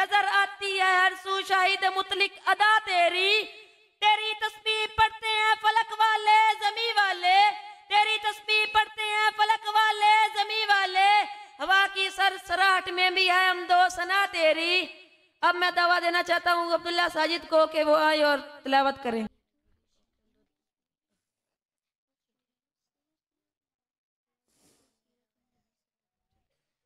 नजर आती है हर सू शाहिद मुतलिक अदा तेरी। तेरी तस्बीह पढ़ते हैं फलक वाले जमी वाले, तेरी तस्बीह पढ़ते हैं फलक वाले जमी वाले, हवा की सरसराहट में भी है हमदो सना तेरी। अब मैं दावा देना चाहता हूँ अब्दुल्ला साजिद को कि वो आए और तिलावत करें।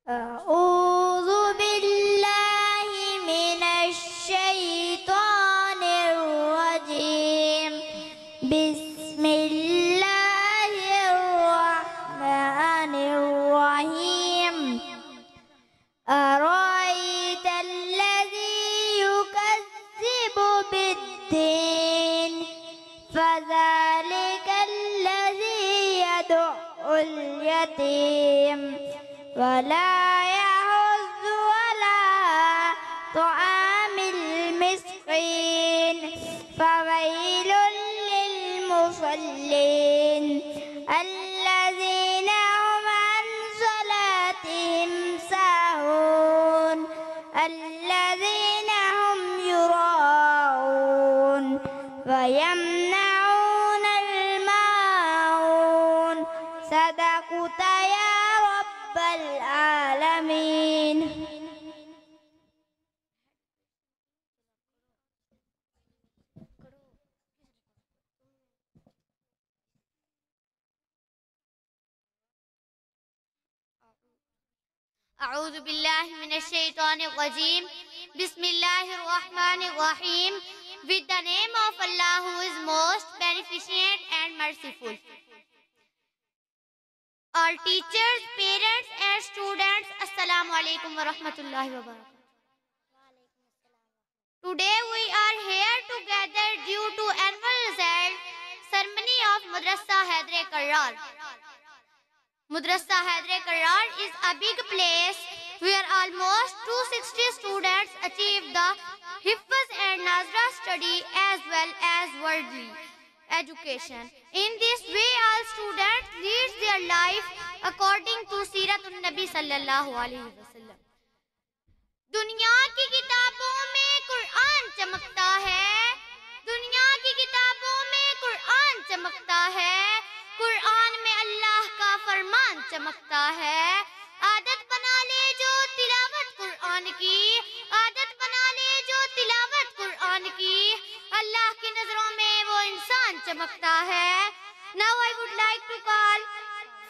अऊज़ु बिल्लाहि मिनश शैतानिर रजीम। बिस्मिल्लाहिर रहमानिर रहीम। अरायतल्लज़ी युकज़्ज़िबु बिद्दीन फ़ज़ालिकल्लज़ी यदउल यतीम वला यहुज़्ज़ु अला तआमिल मिस्कीन फ़वैलुल लिलमुसल्लीन अल्लज़ीना हुम अन सलातिहिम साहून अल्लज़ीना हुम युराऊन वयमनऊनल माऊन। सदक़ता या रब्बल आलमीन। अऊज़ु बिल्लाहि मिनश शैतानिर रजीम। बिस्मिल्लाहिर रहमानिर रहीम। With the name of Allah who is most beneficent and merciful. All teachers, parents and students, Assalamu alaikum wa rahmatullahi wa barakatuh. Today we are here together due to annual result ceremony of Madrasa Haidar Karrar. Madrasa Haidar Karrar is a big place where almost 260 students achieve the Hifz and Nazra study as well as worldly education. In this way, all students lead their life according to Siratun Nabi sallallahu alaihi wasallam. दुनिया की किताबों में कुरान चमकता है, दुनिया की किताबों में कुरान चमकता है, कुरान में अल्लाह का फरमान चमकता है। आदत बना ले जो तिलावत कुरान की, आदत बना ले जो तिलावत कुरान की, अल्लाह की नजरों में वो इंसान चमकता है। Now I would like to call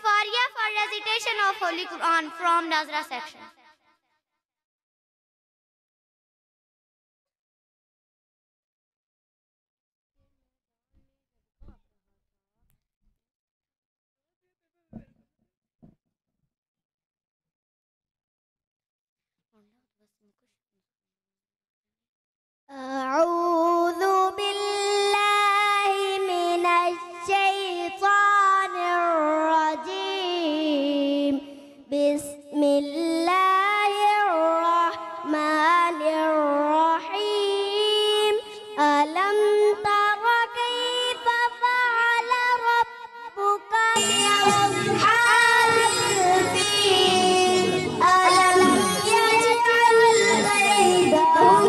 Faria for recitation of Holy Quran from Nazra section. अऊज़ु बिल्लाहि मिनश शैतानिर रजीम। बिस्मिल्लाहिर रहमानिर रहीम। अलम तरा कैफ़ फ़अल रब्बुका बिअस्हाबिल फ़ील। अलम यजअल कैदहum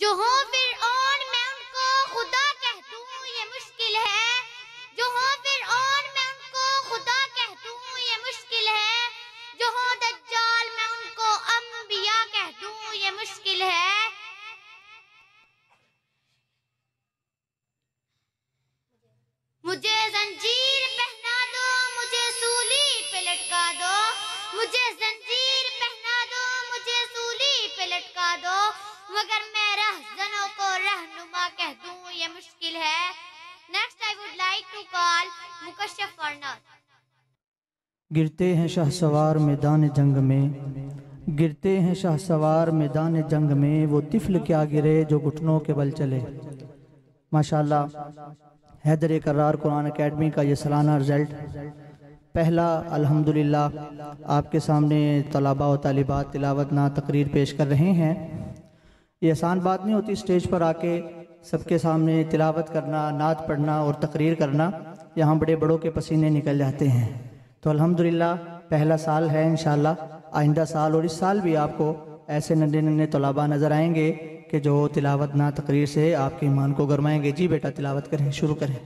जो हो फिरऔन मैं उनको खुदा कह दूं ये मुश्किल है, जो हो फिरऔन मैं उनको खुदा कह दूं ये मुश्किल है, जो हो दज्जाल मैं उनको अंबिया कह दूं ये मुश्किल है। मुझे जंजीर पहना दो, मुझे सूली पे लटका दो, मुझे जंजीर पहना दो, मुझे सूली पे लटका दो, मगर मैं रहज़नों को रहनुमा कह दूं ये मुश्किल है। Next I would like to call Mukashaf Farnaz. गिरते हैं शाहसवार मैदान जंग में, गिरते हैं शाहसवार मैदान जंग में, वो तिफल क्या गिरे जो घुटनों के बल चले। माशाअल्लाह, हैदर करार कुरान एकेडमी का ये सालाना रिज़ल्ट पहला अल्हम्दुलिल्लाह आपके सामने तलबा व तालिबात तिलावत ना तकरीर पेश कर रहे हैं। ये आसान बात नहीं होती स्टेज पर आके सबके सामने तिलावत करना, नात पढ़ना और तकरीर करना। यहाँ बड़े बड़ों के पसीने निकल जाते हैं। तो अल्हम्दुलिल्लाह पहला साल है, इंशाअल्लाह आइंदा साल और इस साल भी आपको ऐसे नन्हे नन्हे तलबा नज़र आएंगे कि जो तिलावत ना तकरीर से आपके ईमान को गरमाएंगे। जी बेटा तिलावत करें, शुरू करें।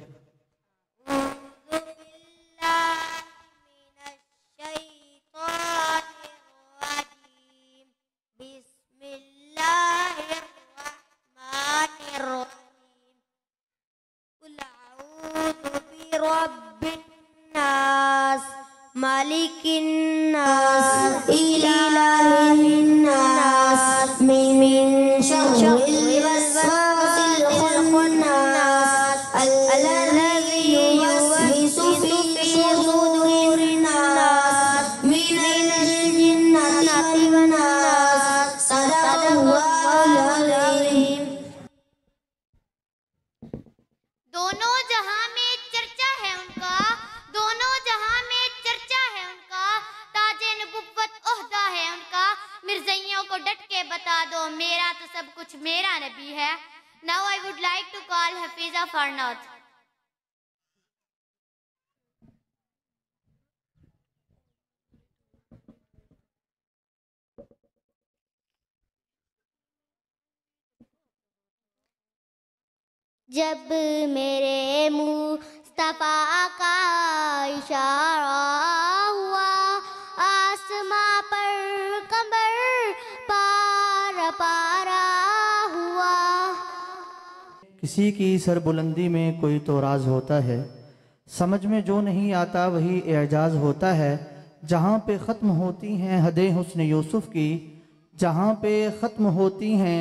मालिकिन्नास इलाहिन्नास मिन शर्रिल वस्वासिल खन्नास अल्लज़ी युवस्विसु फी सुदूरिन नास मिनल जिन्नति वन नास। सदक़ल्लाहुल अज़ीम। दोनों जहां में चर्चा है उनका, दोनों जहां में चर्चा है उनका, ताजे नबुव्वत ओहदा है उनका। मिर्ज़इयों को डट के बता दो मेरा तो सब कुछ मेरा नबी है। Now I would like to call Hafiza Farnath. जब मेरे मुस्तफा का इशारा हुआ, आसमां पर कमर पारा पारा हुआ। किसी की सरबुलंदी में कोई तो राज होता है, समझ में जो नहीं आता वही एजाज होता है। जहाँ पे ख़त्म होती हैं हदें हुस्न यूसुफ की, जहाँ पे ख़त्म होती हैं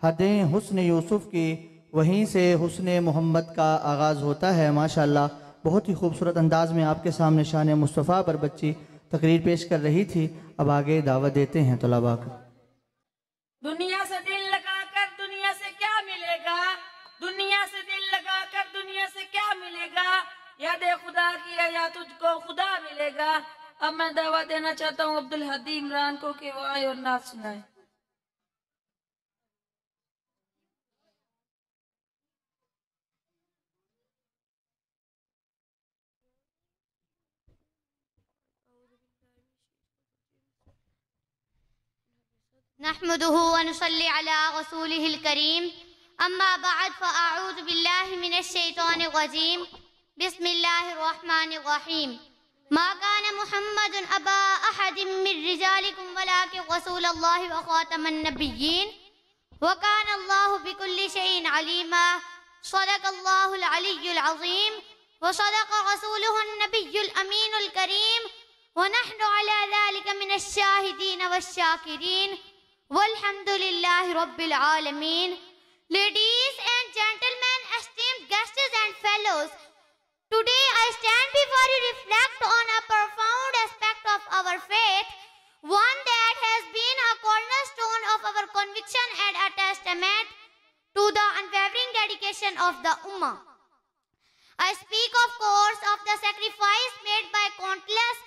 हदें हुस्न यूसुफ की, वहीं से हुस्न मोहम्मद का आगाज़ होता है। माशाअल्लाह बहुत ही खूबसूरत अंदाज में आपके सामने शान मुस्तफ़ा पर बच्ची तकरीर पेश कर रही थी। अब आगे दावत देते हैं तलबा को। दुनिया से दिल लगाकर दुनिया से क्या मिलेगा, दुनिया से दिल लगाकर दुनिया से क्या मिलेगा, याद खुदा की है या तुझको खुदा मिलेगा। अब मैं दावा देना चाहता हूँ अब्दुल हदी इमरान को कि वो आए और नात सुनाए। नहमदुहु व नुसल्ली अला रसूलिहिल करीम। अम्मा बअद फ़अऊज़ु बिल्लाहि मिनश शैतानिर रजीम। बिस्मिल्लाहिर रहमानिर रहीम। मा कान मुहम्मदुन अबा अहदिम मिर रिजालिकुम वलाकिन रसूलुल्लाहि व खातमन नबिय्यीन व कान अल्लाहु बिकुल्लि शैइन अलीमा। सदक़ल्लाहुल अलिय्युल अज़ीम व सदक़ रसूलुहुन नबिय्युल अमीनुल करीम व नहनु अला ज़ालिका मिनश शाहिदीन वश्शाकिरीन वल्हम्दुलिल्लाहि रब्बिल आलमीन। Ladies and gentlemen, esteemed guests and fellows, today I stand before you to reflect on a profound aspect of our faith, one that has been a cornerstone of our conviction and a testament to the unwavering dedication of the Ummah. I speak, of course, of the sacrifice made by countless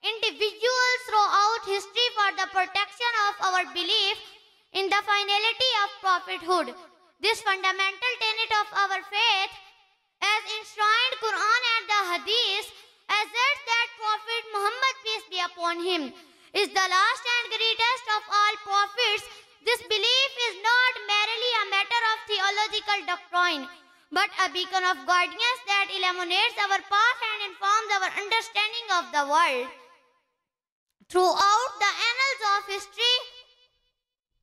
individuals throughout history for the protection of our belief in the finality of prophethood. This fundamental tenet of our faith, as enshrined Quran and the Hadith, asserts that Prophet Muhammad, peace be upon him, is the last and greatest of all prophets. This belief is not merely a matter of theological doctrine, but a beacon of guidance that illuminates our path and informs our understanding of the world. Throughout the annals of history,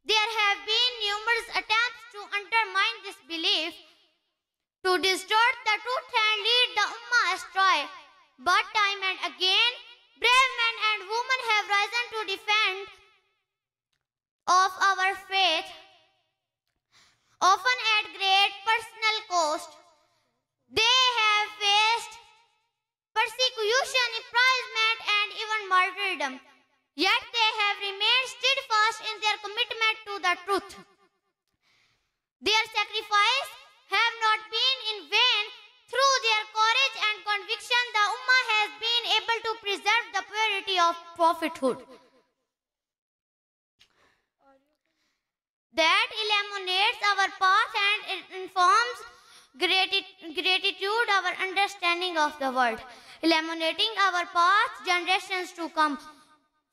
there have been numerous attempts to undermine this belief, to distort the truth and lead the Ummah astray. But time and again, brave men and women have risen to defend of our faith, often at great personal cost. They have faced persecution, imprisonment, and even Yet they have remained steadfast in their commitment to the truth. Their sacrifice have not been in vain. Through their courage and conviction, the Ummah has been able to preserve the purity of prophethood. That illuminates our path and it informs gratitude, our understanding of the world, illuminating our path, generations to come.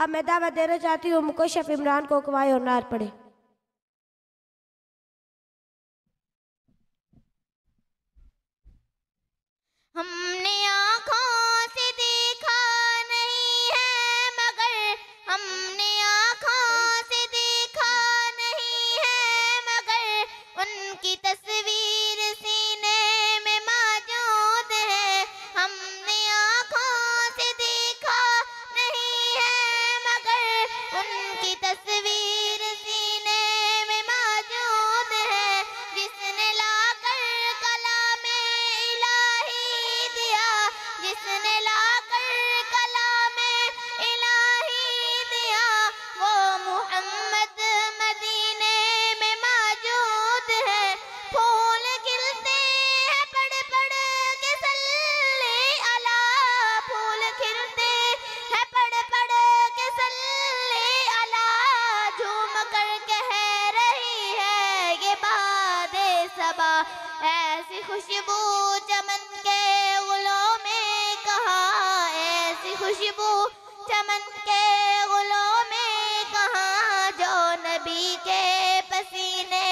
अब मैं दावत देना चाहती हूँ मुकशफ इमरान को कवाए और नार पढ़े। हमने आँखों से देखा नहीं है मगर, हमने आँखों से देखा नहीं है मगर, उनकी तस्वीर सीने में मौजूद है। हमने आँखों से देखा नहीं है मगर, उनकी तस्वीर सीने में मौजूद है। जिसने लाकर कलामे इलाही दिया, जिसने लाकर कलामे इलाही दिया, वो मुहम्मद मदीने में मौजूद है। फूल खिलते हैं पड़ पड़ के सल्ले अला, फूल खिलते हैं पड़ पड़ के सल्ले अला, झूम कर कह रही है ये बादे सबा। ऐसी खुशबू चमन के गुलों में कहाँ, ऐसी खुशबू चमन के गुलों में कहाँ, जो नबी के पसीने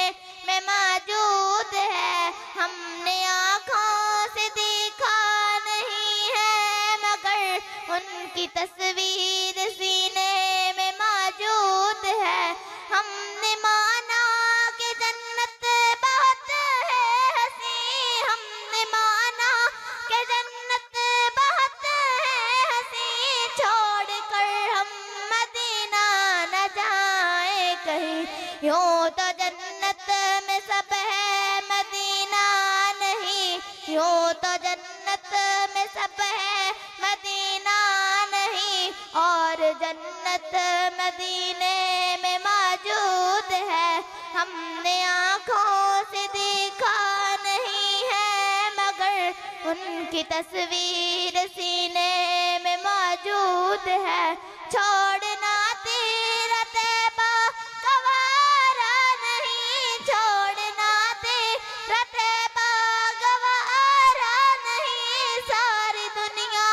में मौजूद है। हमने आँखों से देखा नहीं है मगर, उनकी तस्वीर सीने में मौजूद है। हमने माना कि जन्नत बहुत है हसी, हमने माना कि जन्नत बहुत है हसी, छोड़ कर हम मदीना न जाए कहीं। यूं तो जन्नत में सब है मदीना नहीं, यूं तो जन्नत में सब है मदीना नहीं, और जन्नत मदीने में मौजूद है। हमने आँखों से देखा नहीं है मगर, उनकी तस्वीर सीने में मौजूद है। छोड़ना तेरा तैबा गवारा नहीं, छोड़ना तेरा तैबा गवारा नहीं, सारी दुनिया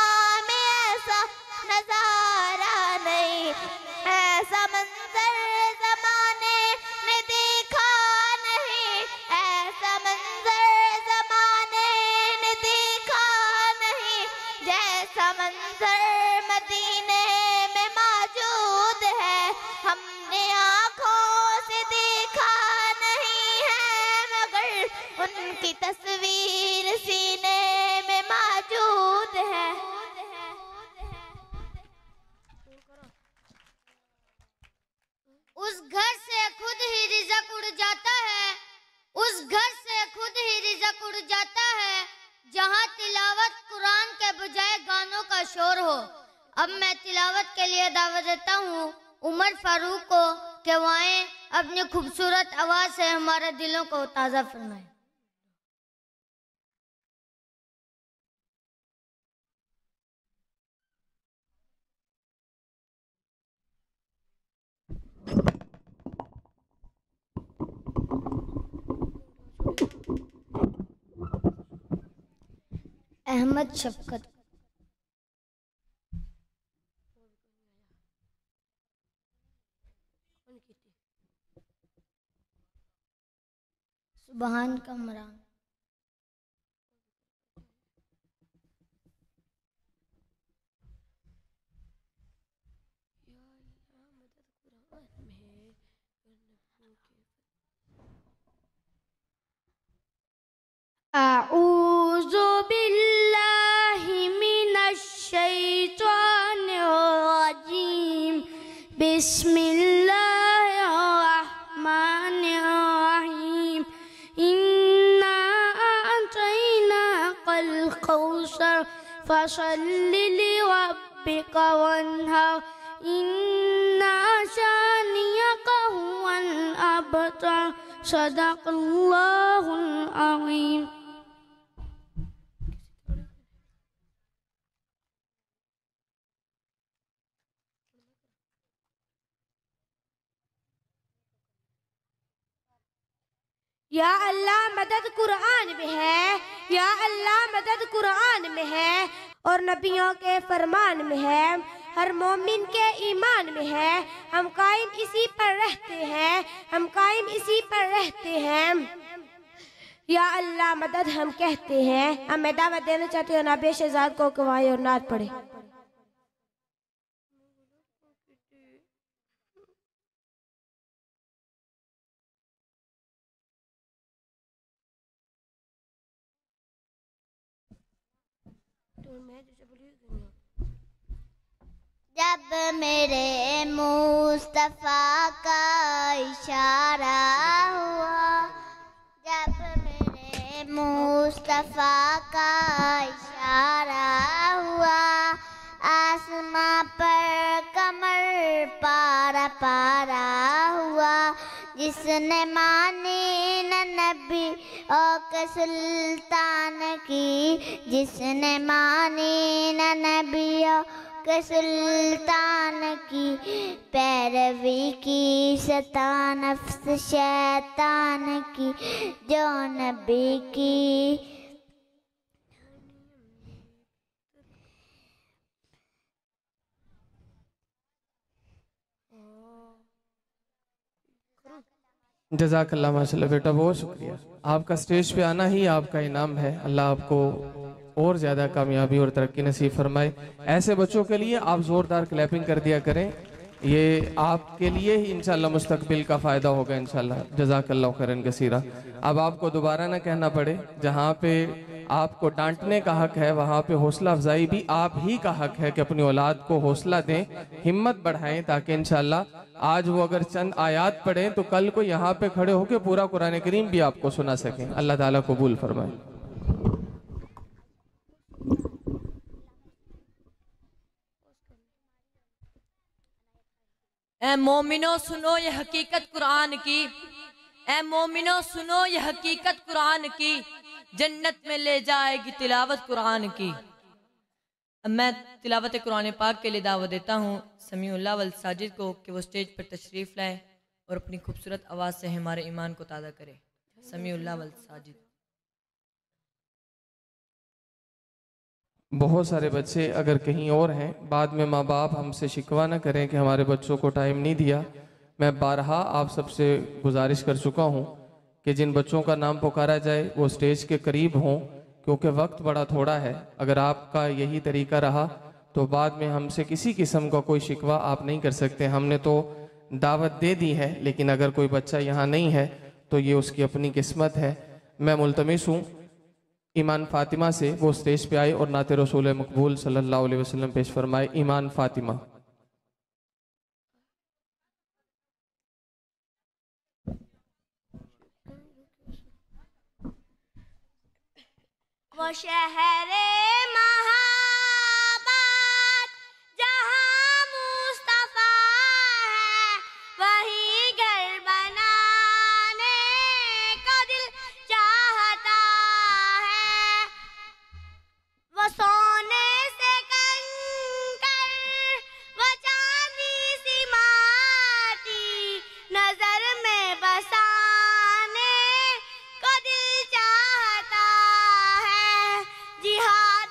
में ऐसा नजारा नहीं। ऐसा मंजर जमाने ने देखा नहीं, ऐसा मंजर जमाने ने देखा नहीं, जैसा मंजर मदीने में मौजूद है। हमने आँखों से देखा नहीं है मगर, उनकी तस्वीर सीने में मौजूद है। उस घर से खुद ही रिज़्क़ उड़ जाता है, उस घर से खुद ही रिज़्क़ उड़ जाता है, जहाँ तिलावत कुरान के बजाय गानों का शोर हो। अब मैं तिलावत के लिए दावत देता हूँ उमर फारूक को कि वो आएं, अपनी खूबसूरत आवाज़ से हमारे दिलों को ताज़ा फरमाएं। अहमद शफकत। सुबहान कमरान। अऊज़ु बिल्लाहि मिनश शैतानिर रजीम। बिस्मिल्लाहिर रहमानिर रहीम। इन्ना फसल्लि लिरब्बिका वन्हर इन्ना शानियका हुवल अबतर सदक़ल्लाहुल अज़ीम। या अल्लाह मदद कुरान में है, या अल्लाह मदद कुरान में है और नबियों के फरमान में है, हर मोमिन के ईमान में है। हम कायम इसी पर रहते हैं, हम कायम इसी पर रहते हैं। या अल्लाह मदद हम कहते हैं। अब मैं दावत देना चाहती हूँ नाबे शहजाद को कवाएं और नात पढ़े। जब मेरे मुस्तफा का इशारा हुआ, जब मेरे मुस्तफा का इशारा हुआ, आसमां पर कमर पारा पारा हुआ। जिसने मानी न नबी और के सुल्तान की, जिसने मानी न नबी के सुल्तान की, पैरवी की सता नफ्स शैतान की, जो नबी की जज़ाकल्लाह माशाल्लाह बेटा, बहुत शुक्रिया। आपका स्टेज पे आना ही आपका इनाम है। अल्लाह आपको और ज़्यादा कामयाबी और तरक्की नसीब फरमाए। ऐसे बच्चों के लिए आप ज़ोरदार क्लैपिंग कर दिया करें, ये आपके लिए ही इंशाल्लाह मुस्तकबिल का फ़ायदा होगा इंशाल्लाह। जज़ाकल्लाह खैरन कसीरा। अब आपको दोबारा ना कहना पड़े, जहाँ पे आपको डांटने का हक है वहाँ पे हौसला अफजाई भी आप ही का हक है कि अपनी औलाद को हौसला दें, हिम्मत बढ़ाएं, ताकि इंशाल्लाह आज वो अगर चंद आयात पढ़ें तो कल को यहाँ पे खड़े होकर पूरा कुरान करीम भी आपको सुना सकें। अल्लाह ताला कबूल फरमाए। ए मोमिनो सुनो ये हकीकत कुरान की, ए मोमिनो सुनो ये हकीकत कुरान की, जन्नत में ले जाएगी तिलावत कुरान की। अब मैं तिलावत कुरान पाक के लिए दावत देता हूँ समीउल्लाह वल साजिद को कि वो स्टेज पर तशरीफ़ लाए और अपनी खूबसूरत आवाज़ से हमारे ईमान को ताज़ा करे। समीउल्लाह वल साजिद। बहुत सारे बच्चे अगर कहीं और हैं, बाद में माँ बाप हमसे शिकवा ना करें कि हमारे बच्चों को टाइम नहीं दिया। मैं बारहा आप सबसे गुजारिश कर चुका हूँ कि जिन बच्चों का नाम पुकारा जाए वो स्टेज के करीब हों, क्योंकि वक्त बड़ा थोड़ा है। अगर आपका यही तरीका रहा तो बाद में हमसे किसी किस्म का कोई शिकवा आप नहीं कर सकते। हमने तो दावत दे दी है, लेकिन अगर कोई बच्चा यहाँ नहीं है तो ये उसकी अपनी किस्मत है। मैं मुल्तमिस हूँ ईमान फ़ातिमा से वो स्टेज पे आए और नाते रसूल मकबूल सल्लल्लाहु अलैहि वसल्लम पेश फरमाए। ईमान फ़ातिमा। वो शहरे महाबाद जहाँ मुस्तफा है, वहीं घर बनाने को दिल चाहता है। वो सोने से कंकर, वो चांदी सी माटी, नजर में बसाने को दिल चाहता है। जिहाद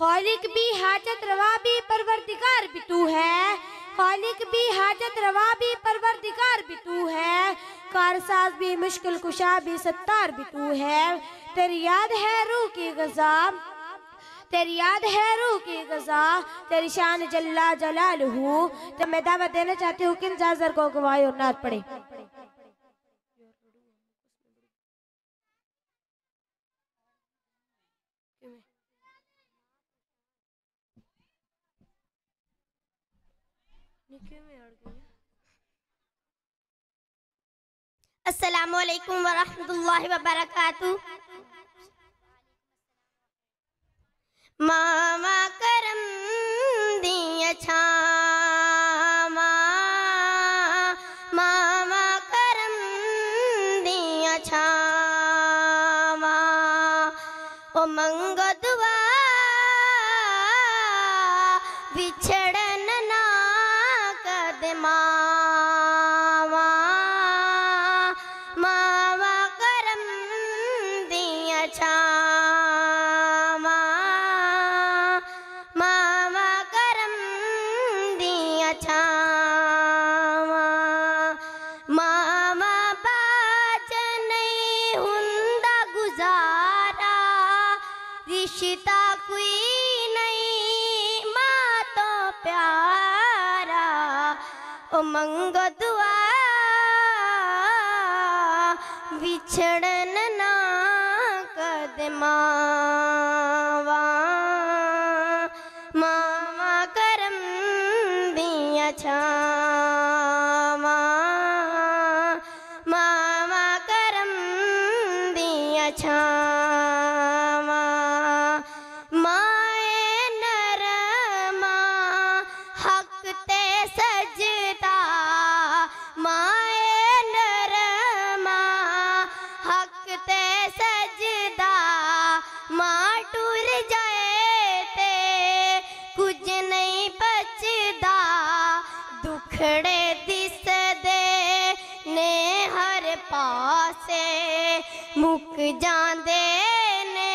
खालिक भी हाजत रवा भी परवरदिगार भी तू है, खालिक भी हाजत रवा भी परवरदिगार भी तू है, कारसाज भी मुश्किल कुशा भी सत्तार भी तू है। तेरी याद है रूह की गज़ा, तेरी याद है रूह की गज़ा, तेरी शान जल्ला जलालहू। तो मैं दावत देना चाहती हूँ कि इन जाज़र को गवाए और नात पढ़े। अस्सलामु अलैकुम वरहमतुल्लाहि वबरकातुहू। मामा करम दिया छामा, मामा करम दिया छामा, ओ मंगो दुआ बिछड़न ना कदमा, मामा करम दिया छामा, मामा करम दिया छामा, मामा बाज नहीं हुंदा गुजारा, रिश्ता कोई नहीं माँ तो प्यारा, ओ मंगो दुआ बिछड़न ना कदमा, मामा करम दिया छामा, मामा करम दिया छामा, माए नरमा हक ते सजदा, माए नरमा हक ते सजदा, मां टूर जाए ते कुछ नहीं बचदा, दुखड़े दिसदे ने हर पासे, मुक जांदे ने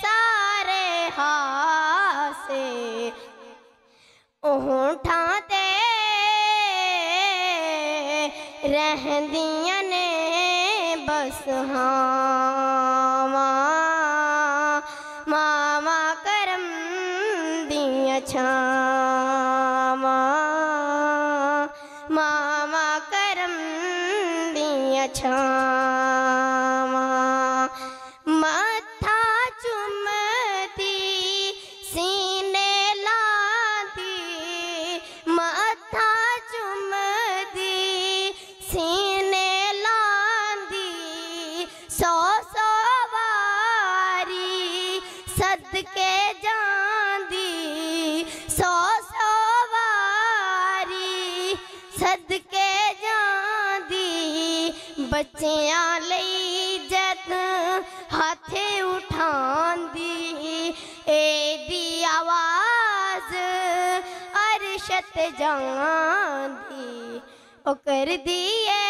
सारे हासे, होठां ते रहंदियां ने बस हावा, मामा करम दिया छामा, मामा करम दिया छामा, मथा चुमदी सीने लादी, मथा चुमदी सीने लांदी, सौ सौ वारी सदके जांदी, सौ सौ वारी सदके जांदी, बच्चियां लई जद हाथ उठांदी, एदी आवाज अरशत जांदी, ओ कर दिए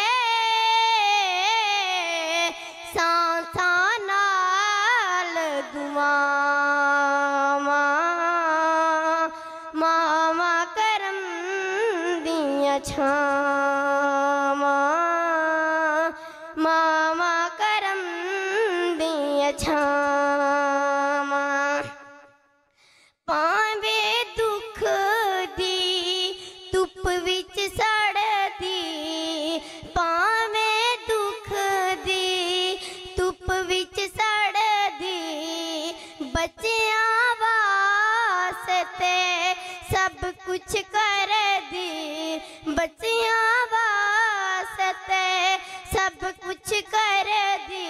सांसां नाल दुआवां, मामा करम दिया छामा, मामा करम दिया छामा, पावे दुख दी धुप विच सड़दी, पावे दुख दी धुप विच सड़दी, बच्चियां वास्ते सब कुछ कर दी, बच्चियां वास्ते सब कुछ कर दी,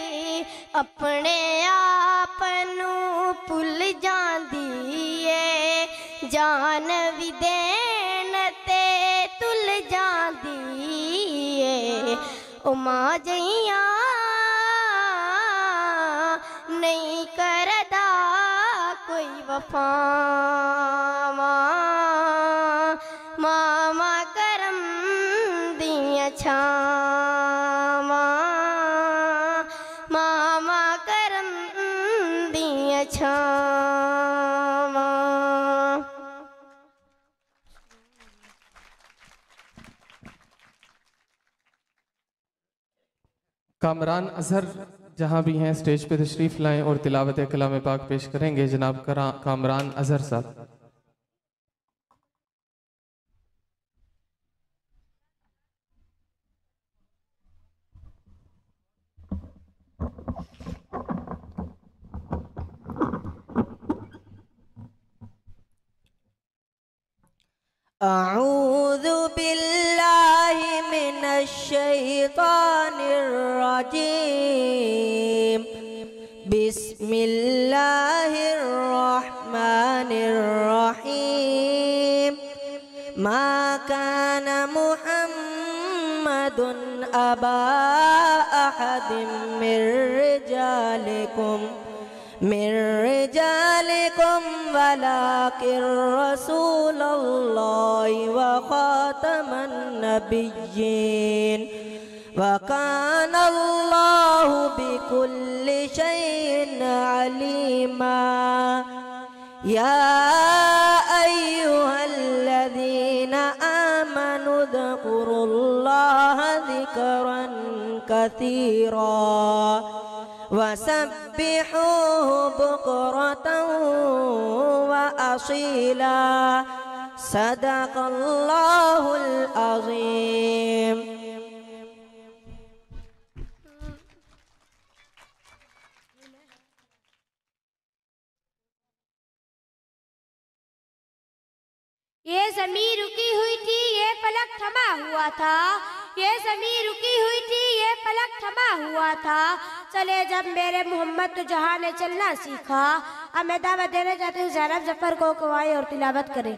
अपने आप नू भुल जांदी है, जान भी देन ते तुल जांदी है, ओ मां जइयां नहीं करदा कोई वफा, मामा करम दिया छामा, मामा करम दिया छामा। कामरान अजहर जहाँ भी हैं स्टेज पे तशरीफ लाएं और तिलावत कलाम पाक पेश करेंगे जनाब कामरान अजहर साहब। अऊज़ु बिल्लाहि मिनश शैतानिर रजीम बिस्मिल्लाहिर रहमानिर रहीम मा काना मुहम्मदुन अबा अहदिम मिर रिजालिकुम वलाकिर रसूलुल्लाहि व खातमन नबिय्यीन व कानल्लाहु बिकुल्लि शैइन अलीमा या अय्युहल्लज़ीना आमनु ज़कुरुल्लाह ज़िक्रन कसीरा वसब्बिहूहु बुक्रतन व असीला सदक़ल्लाहुल अज़ीम। ये ज़मीं रुकी हुई थी, ये फलक थमा हुआ था। ये ज़मीं रुकी हुई थी, ये फलक थमा हुआ था। चले जब मेरे मोहम्मद तो जहाँ ने चलना सीखा। अब मैं दावत देने जाती हूँ ज़ैनब जफर को आए और तिलावत करें।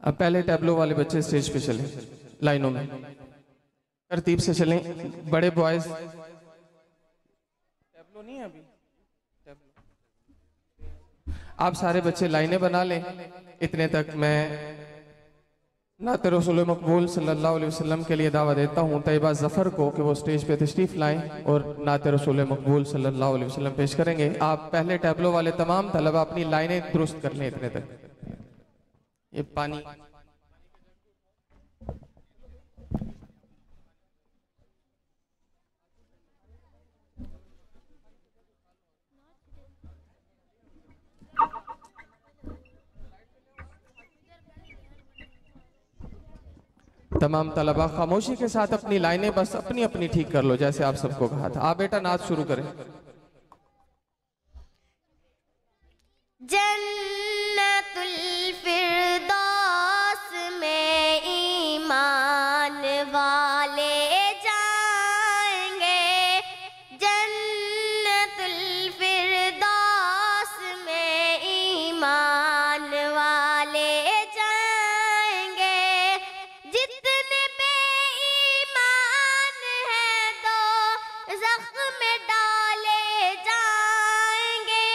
अब पहले टैबलो वाले बच्चे स्टेज पे चलें, लाइनों में तरतीब से चलें। बड़े बॉयज टैबलो नहीं है अभी, आप सारे बच्चे लाइनें बना लें। इतने तक मैं नात रसूल मकबूल सल्लल्लाहु अलैहि वसल्लम के लिए दावा देता हूँ तैयबा जफर को कि वो स्टेज पे तशरीफ लाएं और नात रसूल मकबूल सल्लल्लाहु अलैहि वसल्लम पेश करेंगे। आप पहले टैबलो वाले तमाम तलबा अपनी लाइनें दुरुस्त कर लें। इतने तक ये पानी तमाम तलबा खामोशी के साथ अपनी लाइनें बस अपनी अपनी ठीक कर लो जैसे आप सबको कहा था। आप बेटा नाच शुरू करें। जन्नतुल फिरदौस में ईमान वाले जाएंगे। जन्नतुल फिरदौस में ईमान वाले जाएंगे। जितने बेईमान हैं दो ज़ख्म में डाले जाएंगे।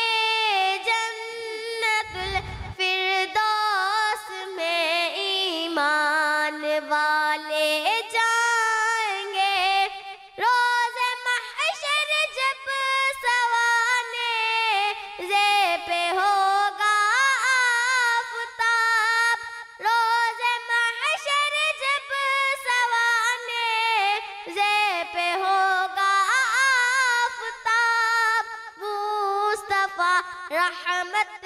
जन्नतुल फिरदौस में ईमान वाले जाएंगे। रोज़ महशर जब सवाने ज़े पे होगा आफ़ताब। रोज़ महशर रहमत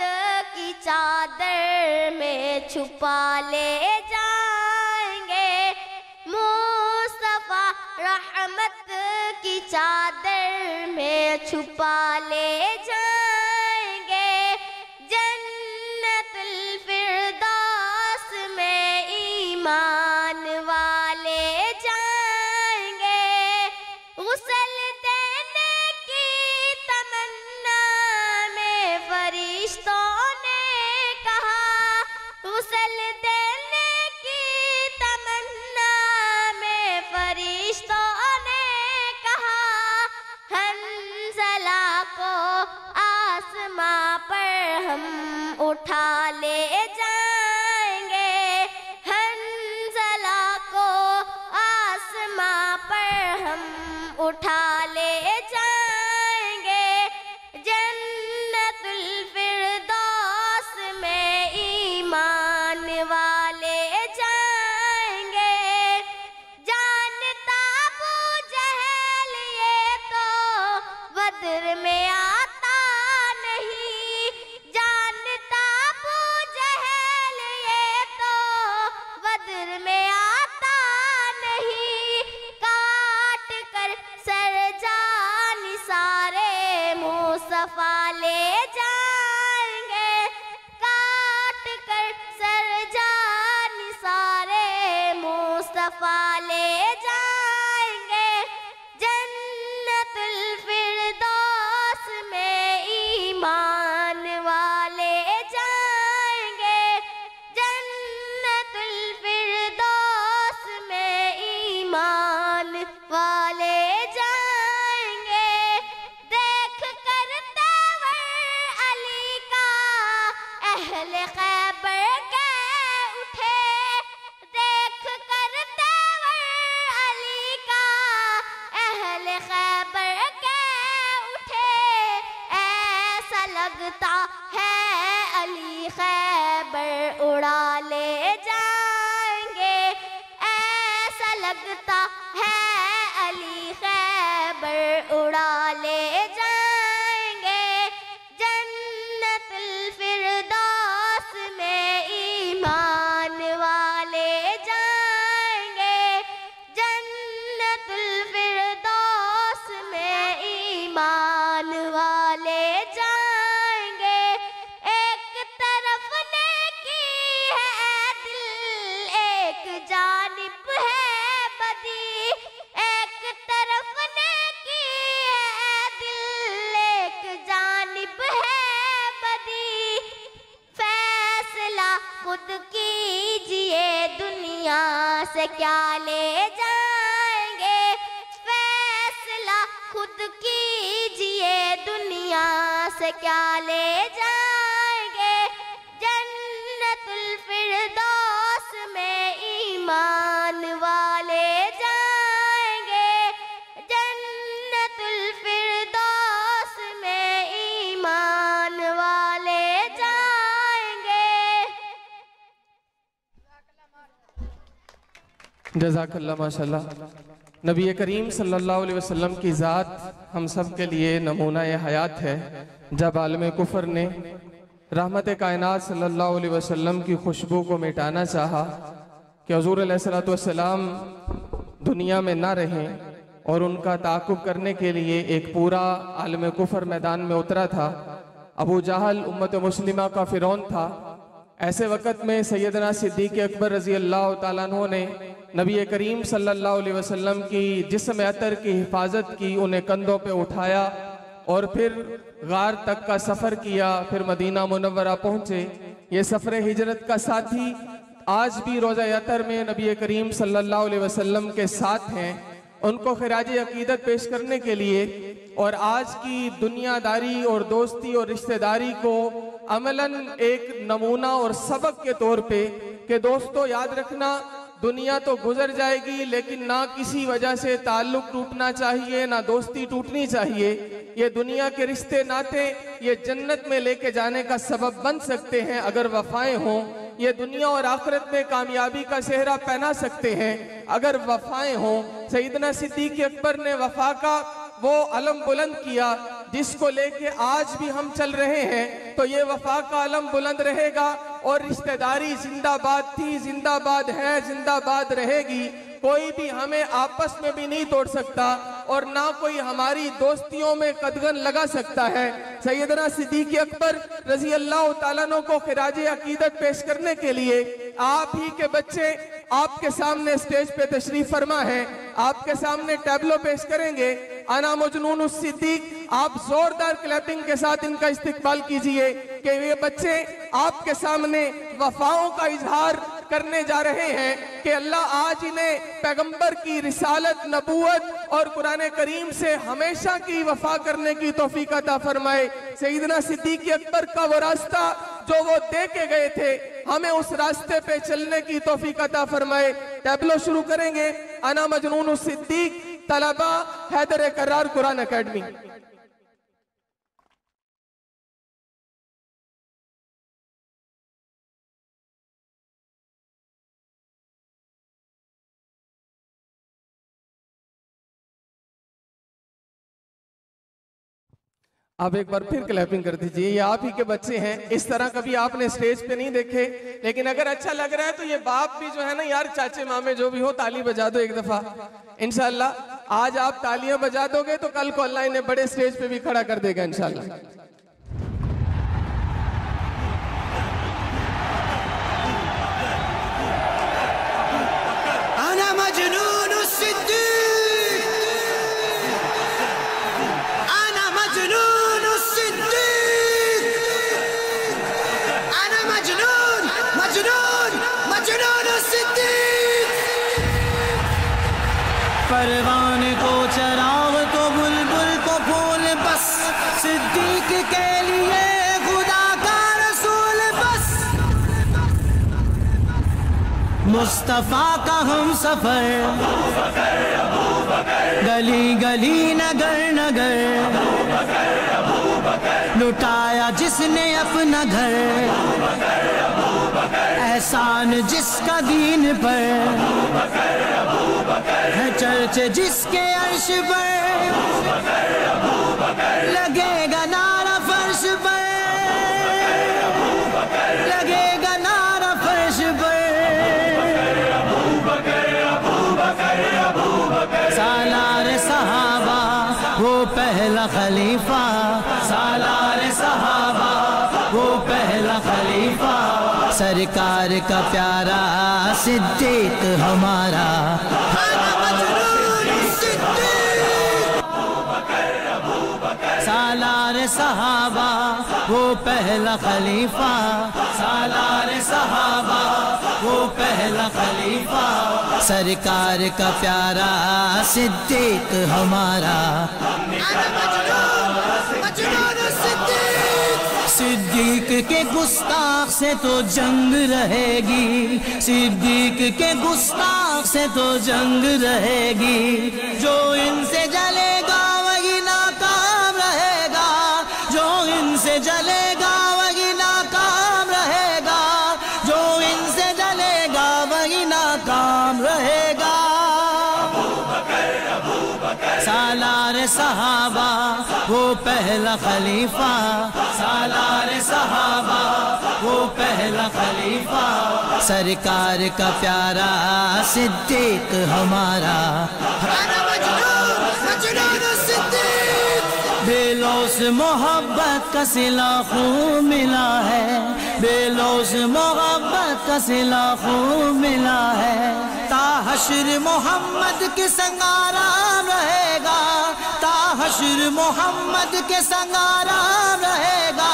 की चादर में छुपा ले जाएंगे। मुस्तफा रहमत की चादर में छुपा ले जाएंगे। जन्नतुल फिरदौस में ईमान वाले जाएंगे। गुस्ल देने की तमन्ना में फरिश्तों ने कहा। गुस्ल देने की तमन्ना में फरिश्तों ने कहा। हंसला को आसमां पर हम उठा ले जाएंगे। हंसला को आसमां पर हम उठा ले जाएंगे। जन्नतुल फिरदौस में ईमान वाले जाएंगे। जानता अबू जहल ये तो बद्र में आता नहीं। जानता अबू जहल ये तो बद्र में आता नहीं। काट कर सरजान सारे मुस्तफा ले जाएंगे। काट कर सरजान सारे मुस्तफा ले जाएंगे। जन्नतुल फिरदौस में ईमान वाले जाएंगे। जन्नतुल फिरदौस में ईमान वाले जाएंगे। देख कर तेवर अली का अहले खैबर के उठे। देख कर तेवर अली का अहले खैबर के उठे। ऐसा लगता है अली खैबर उड़ा ले जाएंगे। ऐसा लगता है अली खैबर उड़ा ले जाएंगे। जन्नतुल फिरदौस में ईमान वाले जाएंगे। जन्नतुल फिरदौस में ईमान वाले जाएंगे। एक तरफ नेकी है दिल, एक जानिब है बदी। एक तरफ नेकी है दिल, एक जानिब है बदी। फैसला खुद कीजिए दुनिया से क्या ले जाएंगे। फैसला खुद कीजिए दुनिया से क्या ले जाएंगे। जन्नतुल फिरदौस में ईमान वाले जाएंगे। जन्नतुल फिरदौस में ईमान वाले जाएंगे। जज़ाकल्लाह माशाल्लाह। नबी करीम सल्लल्लाहु अलैहि वसल्लम की ज़ात हम सब के लिए नमूना हयात है। जब आलम कुफर ने रहमत कायनात सल्लल्लाहु अलैहि वसल्लम की खुशबू को मिटाना चाहा कि हुज़ूर अलैहिस्सलातु वस्सलाम दुनिया में ना रहें और उनका ताक़ुब करने के लिए एक पूरा आलम कुफर मैदान में उतरा था। अबू जहल उम्मत मुस्लिमा का फ़िरौन था। ऐसे वक़्त में सैयदना सिद्दीक़ अकबर रज़ी अल्लाह तआला अन्हु ने नबी करीम सल्लल्लाहु अलैहि वसल्लम की जिस्म अतर की हिफाजत की, उन्हें कंधों पे उठाया और फिर गार तक का सफ़र किया। फिर मदीना मुनव्वरा पहुँचे। ये सफ़र हिजरत का साथी आज भी रोज़ा अतर में नबी करीम सल्लल्लाहु अलैहि वसल्लम के साथ हैं। उनको खिराज अकीदत पेश करने के लिए और आज की दुनियादारी और दोस्ती और रिश्तेदारी को अमलन एक नमूना और सबक के तौर पे कि दोस्तों याद रखना, दुनिया तो गुजर जाएगी लेकिन ना किसी वजह से ताल्लुक टूटना चाहिए, ना दोस्ती टूटनी चाहिए। ये दुनिया के रिश्ते नाते ये जन्नत में लेके जाने का सबब बन सकते हैं अगर वफाएं हों। ये दुनिया और आखिरत में कामयाबी का सेहरा पहना सकते हैं अगर वफाएं हों। सैयदना सिद्दीक़ अकबर ने वफा का वो अलम बुलंद किया जिसको लेके आज भी हम चल रहे हैं, तो ये वफा का आलम बुलंद रहेगा और रिश्तेदारी जिंदाबाद थी, जिंदाबाद है, जिंदाबाद रहेगी। कोई भी हमें आपस में भी नहीं तोड़ सकता और ना कोई हमारी दोस्तियों में कदगन लगा सकता है। सैयदना सिद्दीक़ अकबर रजी अल्लाह ताला अन्हु को खिराज अकीदत पेश करने के लिए आप ही के बच्चे आपके सामने स्टेज पे तशरीफ फरमा है, आपके सामने टैबलो पेश करेंगे। अना मजनून सिद्दीक, आप जोरदार क्लैपिंग के साथ इनका इस्तकबाल कीजिए कि ये बच्चे आपके सामने वफाओं का इजहार करने जा रहे हैं कि अल्लाह आज इन्हें पैगंबर की रिसालत, नबूवत और कुरान करीम से हमेशा की वफा करने की तौफीक अता फरमाए। सैयदना सिद्दीक़ अकबर का वो रास्ता जो वो दे के गए थे, हमें उस रास्ते पे चलने की तौफीक अता फरमाए। टैबलो शुरू करेंगे। अना मजनून सिद्दीक, तलबा हैदर करार कुरान अकेडमी। आप एक बार फिर क्लैपिंग कर दीजिए। ये आप ही के बच्चे हैं, इस तरह कभी आपने स्टेज पे नहीं देखे, लेकिन अगर अच्छा लग रहा है तो ये बाप भी जो है ना यार, चाचे मामे जो भी हो, ताली बजा दो एक दफा। इंशाल्लाह आज आप तालियां बजा दोगे तो कल को अल्लाह इन्हें बड़े स्टेज पे भी खड़ा कर देगा इंशाल्लाह। अना मजनून सिद्दीक, अना मजनून सिद्दीक, अना मजनून मजनून मजनून सिद्दीक। परवाने को चराग को बुलबुल को फूल, बस सिद्दीक के लिए खुदा का रसूल, बस मुस्तफा का हम सफर, गली गली नगर नगर, लुटाया जिसने अपना घर, एहसान जिसका दीन पर है, चर्च जिसके अर्श पर, लगेगा नारा फर्श पर, लगेगा नारा फर्श पर। सालार सहाबा वो पहला खलीफा, सालार सहाबा वो पहला खलीफा, सरकार का प्यारा सिद्दीक हमारा। सालार सहाबा वो पहला खलीफा, सालार सहाबा वो पहला खलीफा, सरकार का प्यारा सिद्दीक हमारा। सिद्दीक के गुस्ताख से तो जंग रहेगी, सिद्दीक के गुस्ताख से तो जंग रहेगी, जो इनसे जलेगा वही नाकाम रहेगा, जो इनसे जलेगा वही नाकाम रहेगा, जो इनसे जलेगा वही नाकाम रहेगा। सालार सहाबा वो पहला खलीफा, सालार सहाबा वो पहला खलीफा, सरकार का प्यारा सिद्दीक हमारा। बेलौस मोहब्बत का सिला खूब मिला है, बेलौस मोहब्बत का सिला खूब मिला है, ताहश्र मोहम्मद के संग आराम रहेगा, ताहश्र मोहम्मद के संग आराम रहेगा,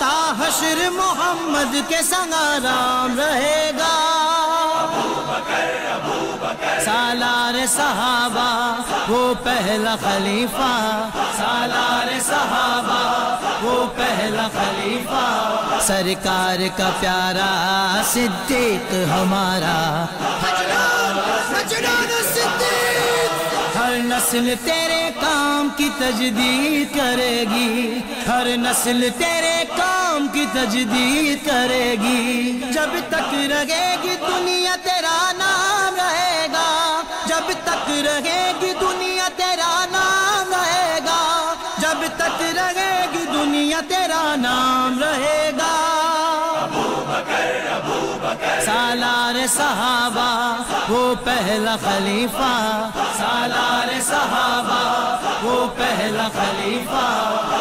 ताहश्र मोहम्मद के संग आराम रहेगा। सालार सहाबा वो पहला खलीफा, सालार सहाबा वो पहला खलीफा, सरकार का प्यारा सिद्दीक हमारा। हर नस्ल तेरे काम की तजदीद करेगी, हर नस्ल तेरे काम की तजदीद करेगी, जब तक रहेगी दुनिया तेरा नाम रहेगा, जब तक रहेगी दुनिया तेरा नाम रहेगा, जब तक तक रहेगी दुनिया तेरा नाम रहेगा। सालार सहाबा वो पहला खलीफा, सालार सहाबा वो पहला खलीफा,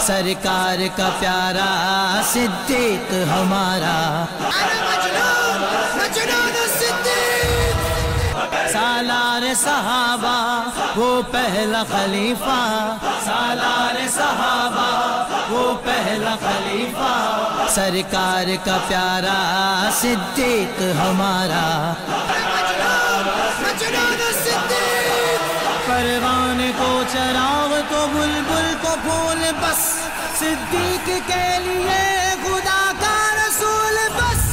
सरकार का प्यारा सिद्दीक हमारा। सालार सहाबा वो पहला खलीफा, सालार सहाबा वो पहला खलीफा, सरकार का प्यारा सिद्दीक हमारा। परवाने को चराग को बुलबुल को फूल, बस सिद्दीक के लिए खुदा का रसूल बस।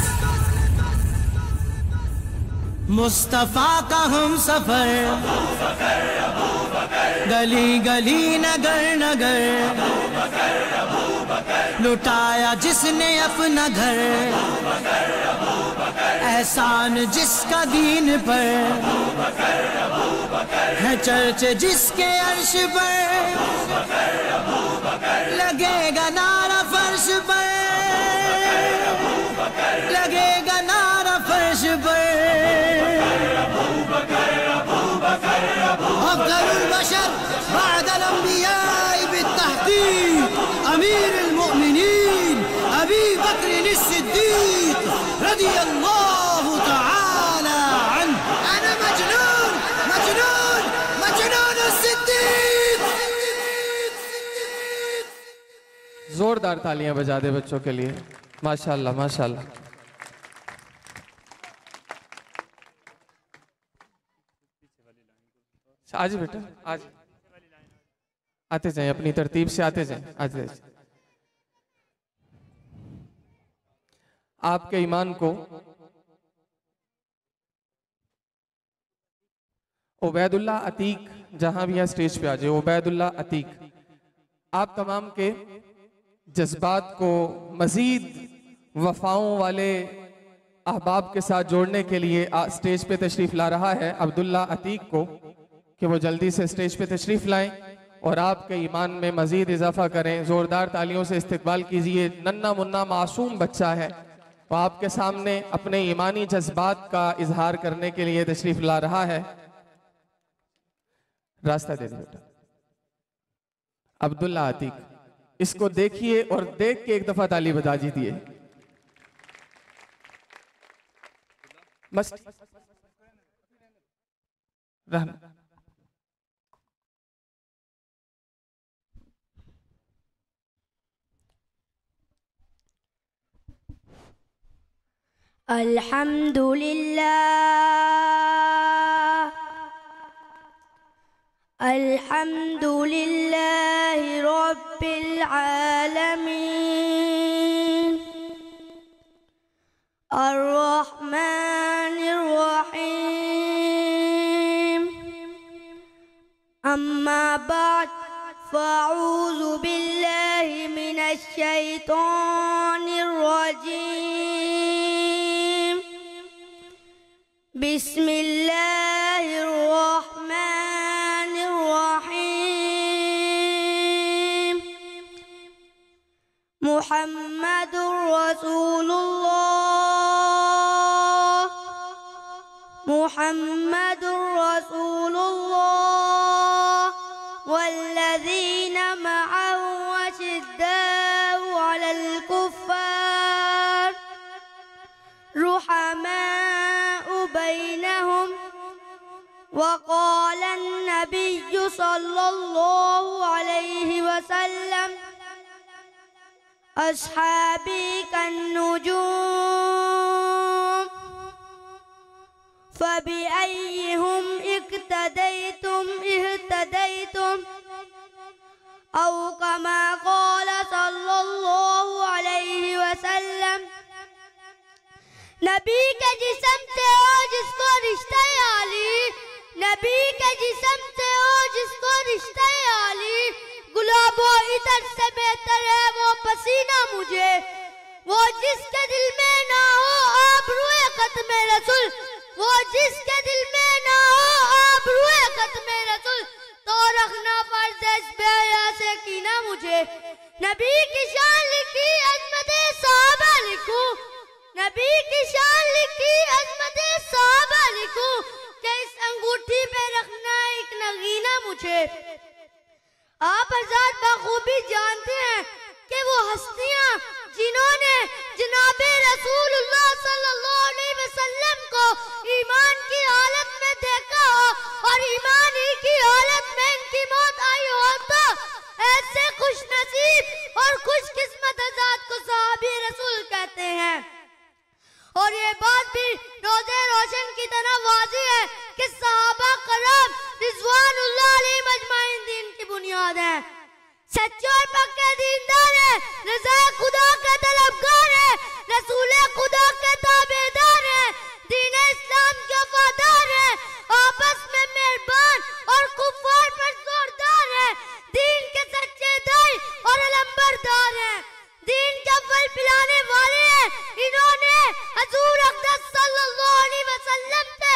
मुस्तफा का हम सफर, गली गली नगर नगर, लुटाया जिसने अपना घर, एहसान जिसका दीन पर, है चर्चे जिसके अर्श पर, लगेगा नारा फर्श पर, लगेगा नारा फर्श पर। अफ़ज़लुल बशर बअदल अंबिया'i बित्तहक़ीक़ अमीरुल मुअमिनीन अबी बकर सिद्दीक़ रज़ियल्लाहु तआला अन्हु। अना मजनून मजनून मजनून सिद्दीक़। जोरदार तालियां बजा दे बच्चों के लिए। माशाअल्लाह माशाअल्लाह। आज बेटा आज आते जाएं, अपनी तरतीब से आते जाएं, आज जाएं। आपके ईमान को उबैदुल्लाह अतीक, जहां भी है स्टेज पे आ जाए, उबैदुल्लाह अतीक आप तमाम के जज्बात को मजीद वफाओं वाले अहबाब के साथ जोड़ने के लिए स्टेज पे तशरीफ ला रहा है अब्दुल्ला अतीक को, कि वो जल्दी से स्टेज पे तशरीफ लाएं और आपके ईमान में मजीद इजाफा करें। जोरदार तालियों से इस्तकबाल कीजिए। नन्ना मुन्ना मासूम बच्चा है, वो आपके सामने अपने ईमानी जज्बात का इजहार करने के लिए तशरीफ ला रहा है। रास्ता दे दो बेटा। अब्दुल्ला अतीक, इसको देखिए और देख के एक दफा ताली बजा दीजिए। मस्त रहना। अल्हम्दुलिल्लाह अल्हम्दुलिल्लाहि रब्बिल आलमीन अर्रहमानिर रहीम अम्मा बाद फ़अऊज़ु बिल्लाहि मिनश शैतानिर रजीम बिस्मिल्लाहिर रहमानिर रहीम मुहम्मदुर रसूलुल्लाह मुहम्मदुर रसूलुल्लाह वल्लज़ीना मअहु अशिद्दाउ अलल कुफ़्फ़ार रुहमाउ बैनहुम वक़ाल अन्नबिय्यु सल्लल्लाहु अलैहि वसल्लम अस्हाबी कन्नुजूम फबिअय्यिहुम इक्तदैतुम इह्तदैतुम औ कमा क़ाल सल्लल्लाहु अलैहि वसल्लम। नबी के जिस्म से हो जिसको रिश्ता आली, नबी के जिस्म से हो जिसको रिश्ता आली, गुलाबो इतर से बेहतर है वो पसीना मुझे, वो जिसके दिल में ना हो आबरूए खत्मे रसूल, वो जिसके दिल में ना हो आबरूए खत्मे रसूल, तो रखना फर्ज है इस बेहया से कीना मुझे। मुझे। आप हज़रात बखूबी जानते हैं कि वो हस्तियां जिन्होंने जनाबे रसूलुल्लाह सल्लल्लाहु अलैहि वसल्लम को ईमान की हालत में देखा हो और ईमान ही की हालत में इनकी मौत आई हो, तो ऐसे खुश नसीब और खुशकिस्मत हज़रात को सहाबी रसूल कहते हैं। और ये बात भी रोज़े रोशन की तरह वाज़िह है कि सहाबा करम रिज़वानुल्लाह अलैहिम अजमाइन दीन की बुनियाद है, सच्चे और पक्के दीनदार है, रज़ा खुदा के तलबगार है, रसूल खुदा के ताबेदार है, दीन इस्लाम के वफादार है, आपस में मेहरबान और कुफ्फार पर जोरदार है, दीन के सच्चे दाई और अलंबरदार है, दीन के फल पिलाने वाले हैं। इन्होंने हजूर अक़दस सल्लल्लाहु अलैहि वसल्लम से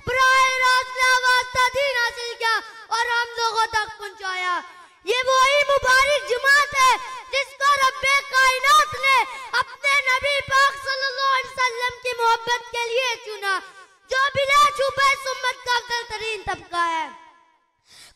बराह रास्त वास्ता दीन हासिल किया और हम लोगों तक पहुंचाया। ये वही मुबारक जमात है जिसको रब्बे कायनात ने अपने नबी पाक सल्लल्लाहु अलैहि वसल्लम की मोहब्बत के लिए चुना, जो बिला शुबह उम्मत का अफजल तरीन तबका है।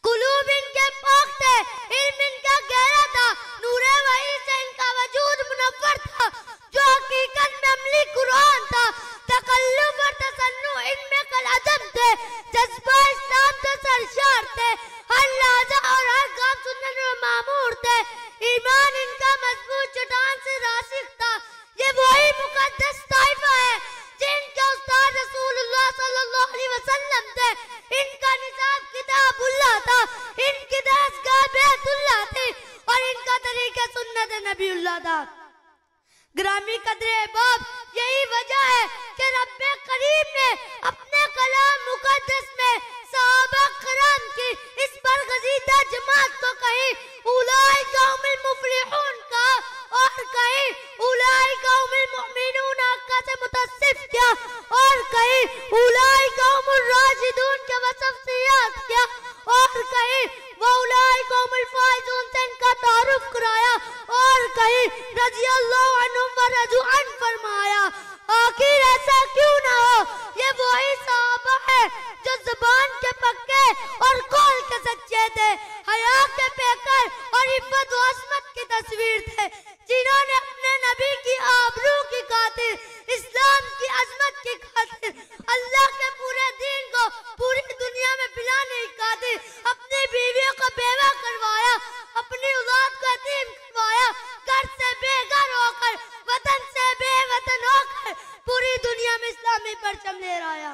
कुलूब इनके पाक थे, इल्म इनका गहरा था, नूरे वही से इनका वजूद मुनव्वर था, जो हकीकत में अमली कुरान था। तकल्लुफ और तसन्नु इनमें कल अदम थे, जज्बा इस्लाम से सरशार थे, हर लहजा और हर काम सुनने में मामूर थे, ईमान इनका मजबूत चट्टान से रासिख था। ये वही मुकद्दस ताइफा है जिनके उस्ताद रसूलुल्लाह सल्लल्लाहु अलैहि वसल्लम थे, इनका निजाम किताबुल्लाह था, इनकी दरसगाह बैतुल्लाह थी और इनका तरीका सुन्नत नबीउल्लाह था। ग्रामी कदरे बाब, यही वजह है कि रब्बे करीम ने अपने कलाम मुकद्दस में सहाबा करम की इस बरगज़ीदा जमात को कहीं उलाइका हुमुल मुफ़लिहून का और कहीं उलाइका हुमुल मुमिनून का से मुतसिफ किया और कहीं उलाइका हुमुर राशिदून के वसफ से याद किया और कहीं वो उलाइका हुमुल फाइजून से इनका तारुफ कराया और कहीं रज़ियल्लाहु अन्हुम व रज़ू अन फरमाया। आखिर ऐसा क्यों ना हो, ये वही सहाबा है जो ज़ुबान के पक्के और कौल के सच्चे थे, हया के पेकर और इफ़्फ़त व अस्मत की तस्वीर थे, जिन्होंने अपने नबी की आबरू की खातिर, इस्लाम की अजमत की खातिर, अल्लाह के पूरे दीन को पूरी दुनिया में फैलाने की खातिर अपनी बीवियों को बेवा करवाया, अपनी औलाद को यतीम करवाया, घर से बेघर होकर, वतन से बेवतन होकर पूरी दुनिया में इस्लामी परचम लहराया।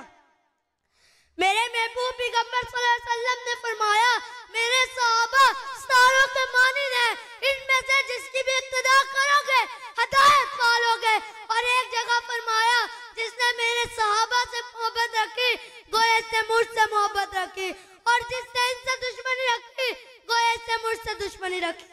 मेरे महबूब पैगंबर सल्लल्लाहु अलैहि वसल्लम ने फरमाया, मेरे सहाबा सितारों के मानिंद हैं, इनमें से जिसकी भी इक्तिदा करोगे हिदायत पालोगे। और एक जगह फरमाया, जिसने मेरे सहाबा से मोहब्बत रखी गोया से मुझसे मोहब्बत रखी, और जिसने इनसे दुश्मनी रखी गोया से मुझसे दुश्मनी रखी।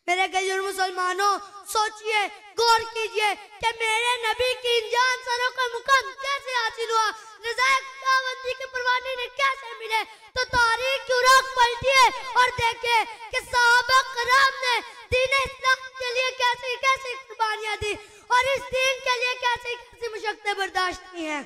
मेरे गैर मुसलमानों, सोचिए, गौर कीजिए कि मेरे नबी की इन जान सरों का मुकाम कैसे हासिल हुआ, रज़ाए खुदावंदी के परवाने ने कैसे मिले। तो तारीख की उराक पलटिए और देखिए कि सहाबा कराम ने दीन इस्लाम के लिए कैसी कैसी कुर्बानियां दी और इस दीन के लिए कैसी कैसी मुशक्क़तें बर्दाश्त की हैं।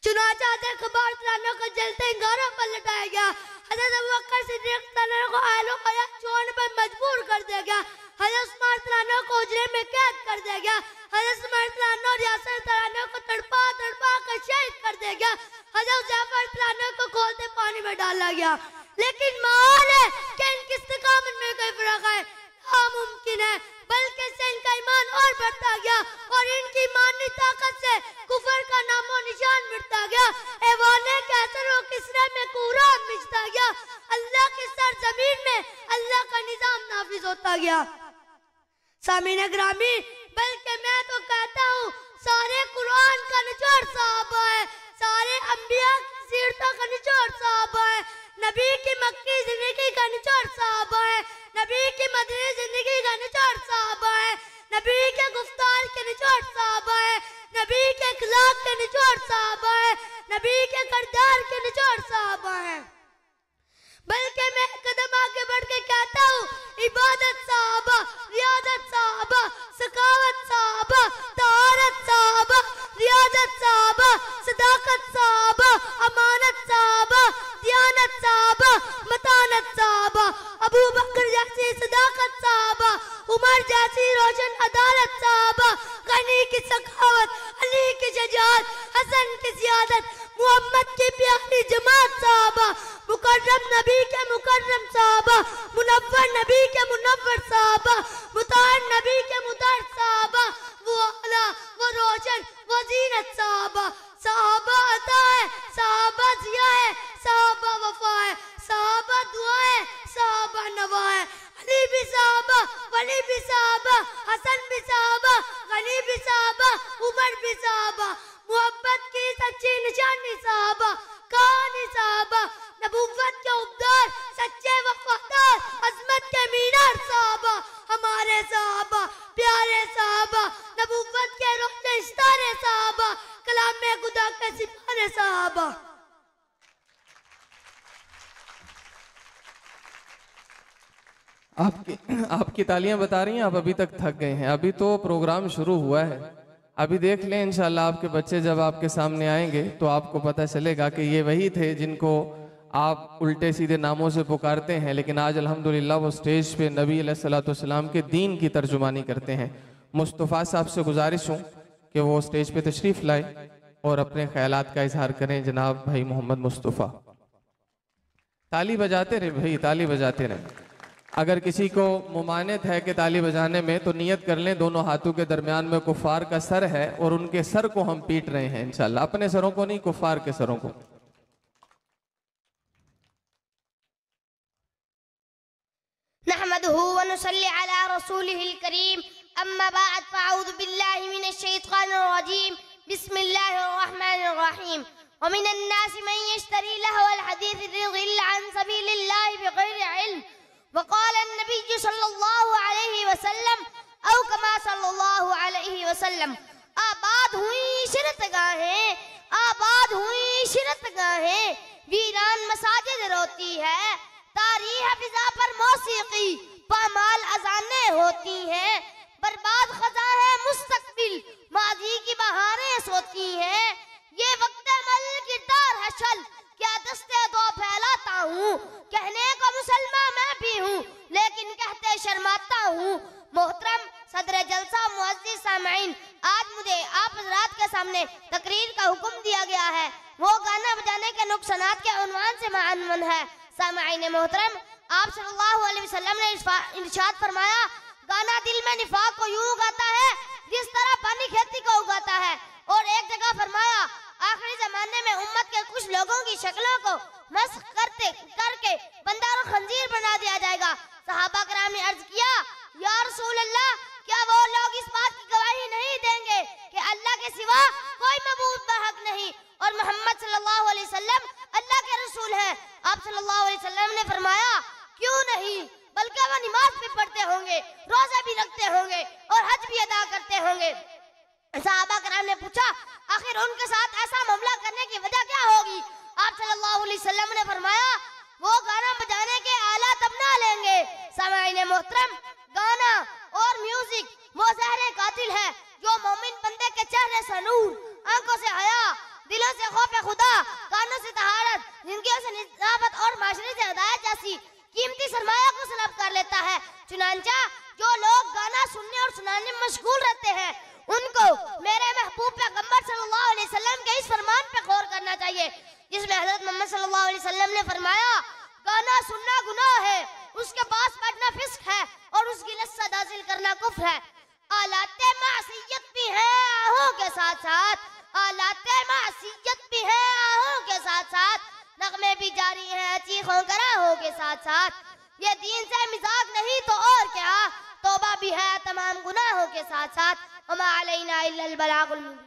चुनांचे हज़रत ख़ब्बाब तआला को जलते अंगारों पर लटाया गया, हज़रत अबू बकर सिद्दीक़ तआला को आलो हयात छोड़ने पर मजबूर कर दिया गया, हज़रत उस्मान तआला को हुजरे में कैद कर दिया गया, हज़रत उस्मान तआला और यासिर तआला को तड़पा तड़पा कर शहीद कर दिया गया, हज़रत जाफर तआला को खौलते पानी में डाला गया। लेकिन माहौल है कि इनकी इस्तिकामत में कोई फर्क है नामुमकिन है, बल्कि इससे इनका ईमान और बढ़ता गया और इनकी ईमानी ताकत से कुफर का नामो निशान मिटता गया, ऐवाने के असर व किसरे में कुरान मिटता गया, अल्लाह की सरजमीन में अल्लाह का निजाम नाफिज होता गया। सामीन ग्रामी, बल्कि मैं तो कहता हूँ सारे कुरान का निचोड़ सहाबा है, सारे अंबिया की सीरतों का निचोड़ सहाबा है, नबी की मक्की जिंदगी का निचोड़ सहाबा है, नबी की मदनी जिंदगी का निचोड़ सहाबा है, नबी के गुफ्तार के निचोड़ सहाबा है, नबी के अखलाक के निचोड़ सहाबा है, नबी के किरदार के निचोड़ सहाबा है। बल्कि मैं कदम आगे बढ़ के कहता हूँ, इबादत सहाबा, रियादत सहाबा, सखावत सहाबा, तहारत सहाबा, रियादत सहाबा, सदाकत सहाबा, अमानत सहाबा, दियानत सहाबा, साहबा, मतानत साहबा, अबू बकर जैसी सदाकत साहबा, उमर जैसी रोशन अदालत साहबा, गनी की सखावत, अली की शजाअत, हसन की सियादत, मोहम्मद की प्यारी जमात साहबा, मुकर्रम नबी के मुकर्रम साहबा, मुनव्वर नबी के मुनव्वर साहबा, मुताहर नबी के मुताहर साहबा, वो आला, वो रोशन, वो जीनत साहबा। साहबा अता है, साहबा जिया है, साहबा वफा है, साहबा दुआ है, साहबा नवा है। अली भी साहबा, वली भी साहबा, हसन भी साहबा, गनी भी साहबा, उमर भी साहबा, मोहब्बत की सच्ची निशानी साहबा, कहानी साहबा, नबुव्वत के उपदार, सच्चे वफादार, अजमत के मीनार साहबा, हमारे साहबा, प्यारे साहबा, नबुव्वत के रोशनी सितारे साहबा, कलाम में खुदा के सितारे साहबा। आपकी तालियां बता रही हैं आप अभी तक थक गए हैं। अभी तो प्रोग्राम शुरू हुआ है। अभी देख लें इंशाल्लाह आपके बच्चे जब आपके सामने आएंगे तो आपको पता चलेगा कि ये वही थे जिनको आप उल्टे सीधे नामों से पुकारते हैं, लेकिन आज अल्हम्दुलिल्लाह वो स्टेज पे नबी अलैहिस्सलाम के दीन की तर्जुमानी करते हैं। मुस्तफ़ा साहब से गुजारिश हूँ कि वो स्टेज पे तशरीफ़ लाए और अपने ख्यालात का इजहार करें। जनाब भाई मोहम्मद मुस्तफ़ा, ताली बजाते रहे भाई, ताली बजाते रहे। अगर किसी को मुमानित है कि ताली बजाने में तो नियत कर लें दोनों हाथों के दरमियान में कुफार का सर है और उनके सर को हम पीट रहे हैं इंशाल्लाह, अपने सरों को नहीं, कुफार के सरों को। नहमदुहु व नुसल्ली अला रसूलिहिल करीम, अम्मा बाद फअऊज़ु बिल्लाहि मिनश शैतानिर रजीम, बिस्मिल्लाहिर रहमानिर रहीम। व मिनन नासि मन यश्तरी लहवल हदीस लियुदिल्ल अन सबीलिल्लाहि बिगैरि इल्म। वक़ाल अन्नबी सल्लल्लाहु अलैहि वसल्लम औ कमा सल्लल्लाहु अलैहि वसल्लम, आबाद हुई शिरतगाहें, आबाद हुई शिरतगाहें, वीरान मसाजिद रोती है, तारीह फिजा पर मौसीकी, पामाल अजानें होती हैं, बर्बाद खजा है मुस्तकबिल, माजी की बहारें सोती हैं। ये वक्त अमल किरदार है शल, क्या दस्ते दो फैलाता हूँ, कहने को मुसलमान मैं भी हूँ लेकिन कहते शर्माता हूँ। मोहतरम सदर जलसा मुअज़्ज़िज़ सामईन, आज मुझे आप हज़रात के सामने तकरीर का हुक्म दिया गया है, वो गाना बजाने के नुकसानात के उन्वान से मानवन है। सामईन मोहतरम, आप सल्लल्लाहु अलैहि वसल्लम ने इरशाद फरमाया, गाना दिल में निफाक को यूं उगाता है जिस तरह पानी खेती को उगाता है। और एक जगह फरमाया, आखिरी जमाने में उम्मत के कुछ लोगों की शक्लों को मस्ख करके बंदर और खंजीर बना दिया जाएगा। सहाबा कराम ने अर्ज किया, या रसूल अल्लाह, क्या वो लोग इस बात की गवाही नहीं देंगे कि अल्लाह के सिवा कोई मबूद बहक नहीं और मोहम्मद सल्लल्लाहु अलैहि वसल्लम अल्लाह के रसूल हैं? आप सल्लल्लाहु अलैहि वसल्लम ने फरमाया, क्यों नहीं, बल्कि वो नमाज भी पढ़ते होंगे, रोजा भी रखते होंगे और हज भी अदा करते होंगे। सहाबा कराम ने पूछा, आखिर उनके साथ ऐसा मामला करने की वजह क्या होगी? आप सल्लल्लाहु अलैहि वसल्लम ने फरमाया, वो गाना बजाने के आलात अपना लेंगे। सामईन मोहतरम, गाना और म्यूजिक वो ज़हर कातिल है जो मोमिन बंदे के चेहरे से नूर, आंखों से हया, दिलों से खौफ खुदा, कानों से तहारत, जिंदगियों से निजाबत और माशरे से हिदायत जैसी कीमती सरमाया को सलब कर लेता है। चुनांचा जो लोग गाना सुनने और सुनाने में मशगूल रहते हैं, उनको मेरे महबूब पैगंबर सल्लल्लाहु अलैहि वसल्लम के इस फरमान पे गौर करना चाहिए, जिसमें हजरत मोहम्मद सल्लल्लाहु अलैहि वसल्लम ने फरमाया, गाना सुनना गुनाह है, उसके पास बैठना फिस्क है और उसकी लज्जत हासिल करना कुफ्र है। आलाते मासियत भी है आहों के साथ साथ, आलाते मासियत भी है आहों के साथ साथ, नगमे भी जारी हैं चीखों कराहों के साथ साथ। ये दीन से मिजाज नहीं तो और क्या, तौबा भी है तमाम गुनाहों के साथ साथ। वमा अलैना इल्लल बलागुल मुबीन।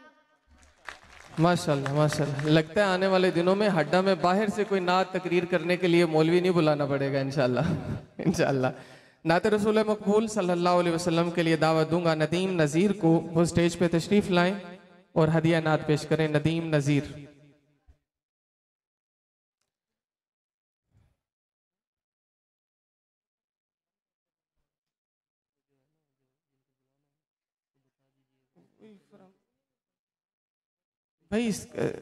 माशाल्लाह माशाल्लाह, लगता है आने वाले दिनों में हड्डा में बाहर से कोई नात तकरीर करने के लिए मौलवी नहीं बुलाना पड़ेगा इंशाल्लाह। इंशाल्लाह नात रसूल मकबूल सल्लल्लाहु अलैहि वसल्लम के लिए दावत दूंगा नदीम नज़ीर को, वो स्टेज पे तशरीफ लाएं और हदिया नात पेश करें। नदीम नज़ीर। भाई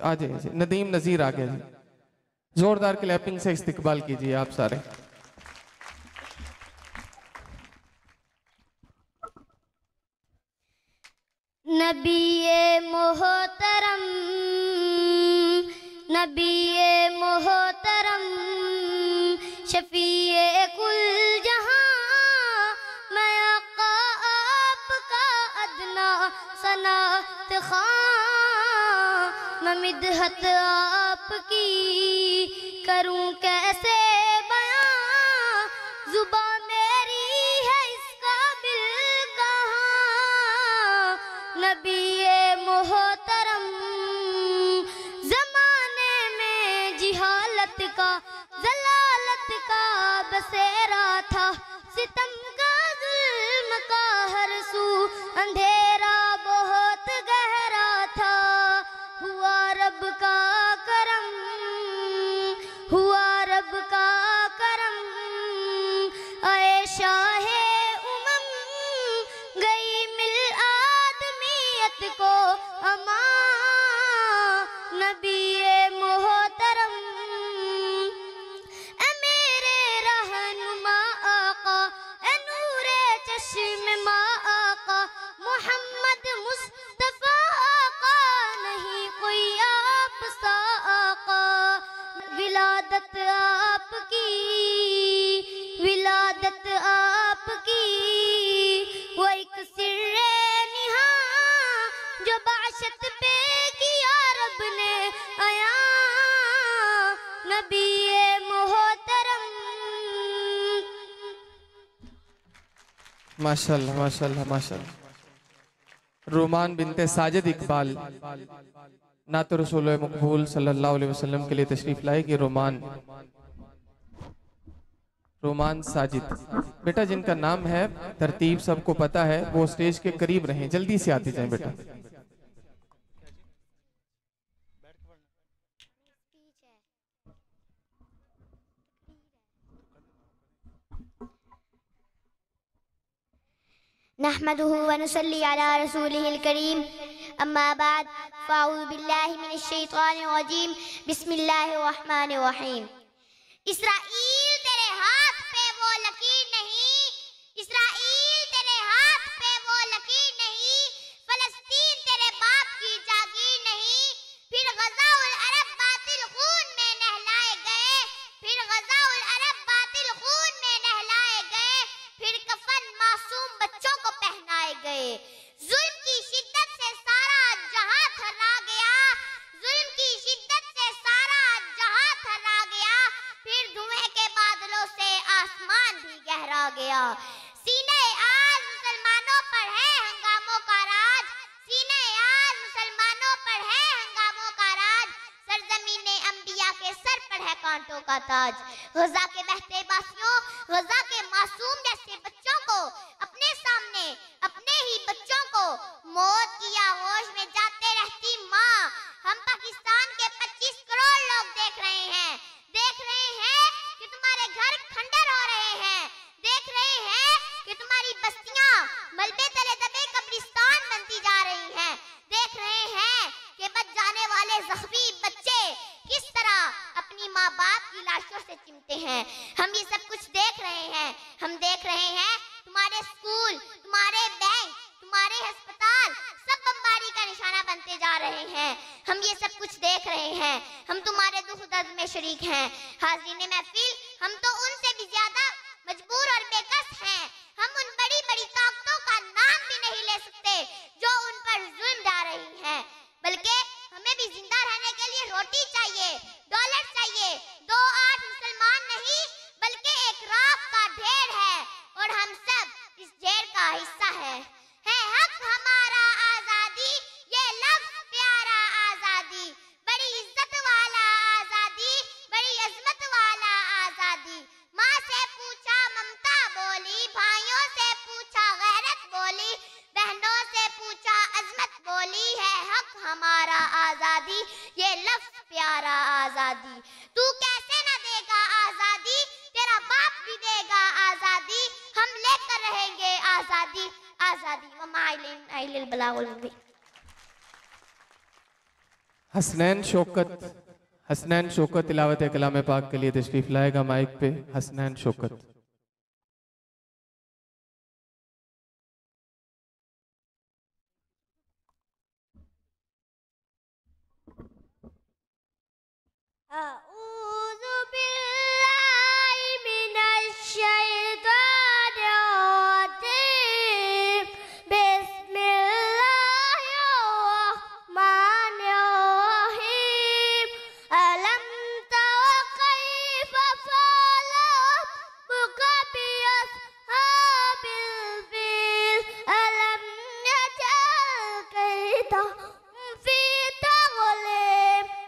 आ जाइए, नदीम नज़ीर आ गया जी। जोरदार क्लैपिंग से इस्तिकबाल कीजिए आप सारे। नबीए मोहतरम, नबीए मोहतरम, शफीए कुल जहां, मैं आका आपका अदना सनात खां, मैं मिदहत आपकी करूं कैसे बयां, जुबां मेरी है इसका बिल कहां। नबीए मोहतरम, जमाने में जिहालत का जलालत का बसेरा था, सितम का जुल्म का हर सू अंधेरा बहुत गहरा था। हुआ रब का करम, हुआ रब का करम, आए शाहे उमम, गई मिल आदमियत को अमा। नबीए मोहतरम, ए मेरे रहनुमा आका, ए नूरे चश्म मा आका, मोहम्मद मुस्तफा आका, नहीं कोई आप सा आका। विलादत आपकी, विलादत आपकी, वो एक सिर्रे निहा, जो बाशत पे किया रब ने आया। नबीए मोहतरम। माशाल्लाह माशाल्लाह माशाल्लाह। रोमान बिनते साजिद इकबाल नात रसूल मकबूल सल्लल्लाहु अलैहि वसल्लम के लिए तशरीफ लाए कि रोमान साजिद बेटा, जिनका नाम है, तरतीब सबको पता है, वो स्टेज के करीब रहें, जल्दी से आते जाएं बेटा। नहमदुहु व नुसल्ली अला रसूलिहिल करीम, अम्मा बाद, फ़अऊज़ु बिल्लाहि मिनश शैतानिर रजीम, बिस्मिल्लाहिर रहमानिर रहीम। इस्राईल तेरे हाथ पे वो लकीर नहीं, इस्राईल तेरे हाथ पे वो लकीर नहीं, फ़लस्तीन तेरे बाप की जागीर नहीं। फिर ग़ज़ाउल अरब बातिल खून में नहलाए गए, फिर ग़ज़ाउल अरब बातिल खून में नहलाए गए, फिर कफन मासूम बच्चों को पहनाए गए। जुल्म की शिद्दत से सारा जहां थर्रा गया, जुल्म की शिद्दत से सारा जहां थर्रा गया, फिर धुएं के बादलों से आसमान भी गहरा गया। सीने आज मुसलमानों पर है हंगामों का राज, सीने आज मुसलमानों पर है हंगामों का राज, सरजमीने अंबिया के सर पर है कांटों का ताज। गजा के बहते बासियों, गजा के मासूम जैसे बच्चों को अपने सामने, अपने ही बच्चों को मौत की आगोश में जाते रहती माँ, हम पाकिस्तान के 25 करोड़ लोग देख रहे हैं, देख रहे हैं कि तुम्हारे घर खंडर हो रहे हैं, देख रहे हैं कि तुम्हारी बस्तियां मलबे तले दबे कब्रिस्तान बनती जा रही हैं, देख रहे हैं कि बच जाने वाले जख्मी बच्चे किस तरह अपनी माँ बाप की लाशों से चिमटे हैं। हम ये सब कुछ देख रहे हैं, हम देख रहे हैं तुम्हारे स्कूल, तुम्हारे बैंक, तुम्हारे अस्पताल सब बमबारी का निशाना बनते जा रहे हैं। हम ये सब कुछ देख रहे हैं, हम तुम्हारे दुख दर्द में शरीक हैं। हाज़रीन महफिल, हम तो उनसे भी ज्यादा मजबूर और बेकस हैं। हम उन बड़ी बड़ी ताकतों का नाम भी नहीं ले सकते जो उन पर जुल्म ढा रही हैं, बल्कि हमें भी जिंदा रहने के लिए रोटी चाहिए, डॉलर चाहिए। 2-8 मुसलमान नहीं बल्कि एक राख का ढेर है और हम सब इस ढेर का हिस्सा है हक हमारा आजादी, ये लफ्ज प्यारा आजादी, बड़ी इज्जत वाला आजादी, बड़ी अजमत वाला आजादी। माँ से पूछा ममता बोली, भाइयों से पूछा गैरत बोली, बहनों से पूछा अजमत बोली, है हक हमारा आजादी, ये लफ्ज प्यारा आजादी। तू कैसे न देगा आजादी, तेरा बाप भी देगा आजादी, हम लेकर रहेंगे आजादी, आजादी। हसनैन शौकत हसनैन शौकत तिलावत कलाम पाक के लिए तशरीफ लाएगा माइक पे। हसनैन शौकत। अऊज़ु बिल्लाहि मिनश शैतानिर रजीम। बिस्मिल्लाहिर रहमानिर रहीम। अलम तरा कैफ़ फ़अल रब्बुका बिअस्हाबिल फ़ील। अलम यजअल कैदहुम फ़ी तग़लीब।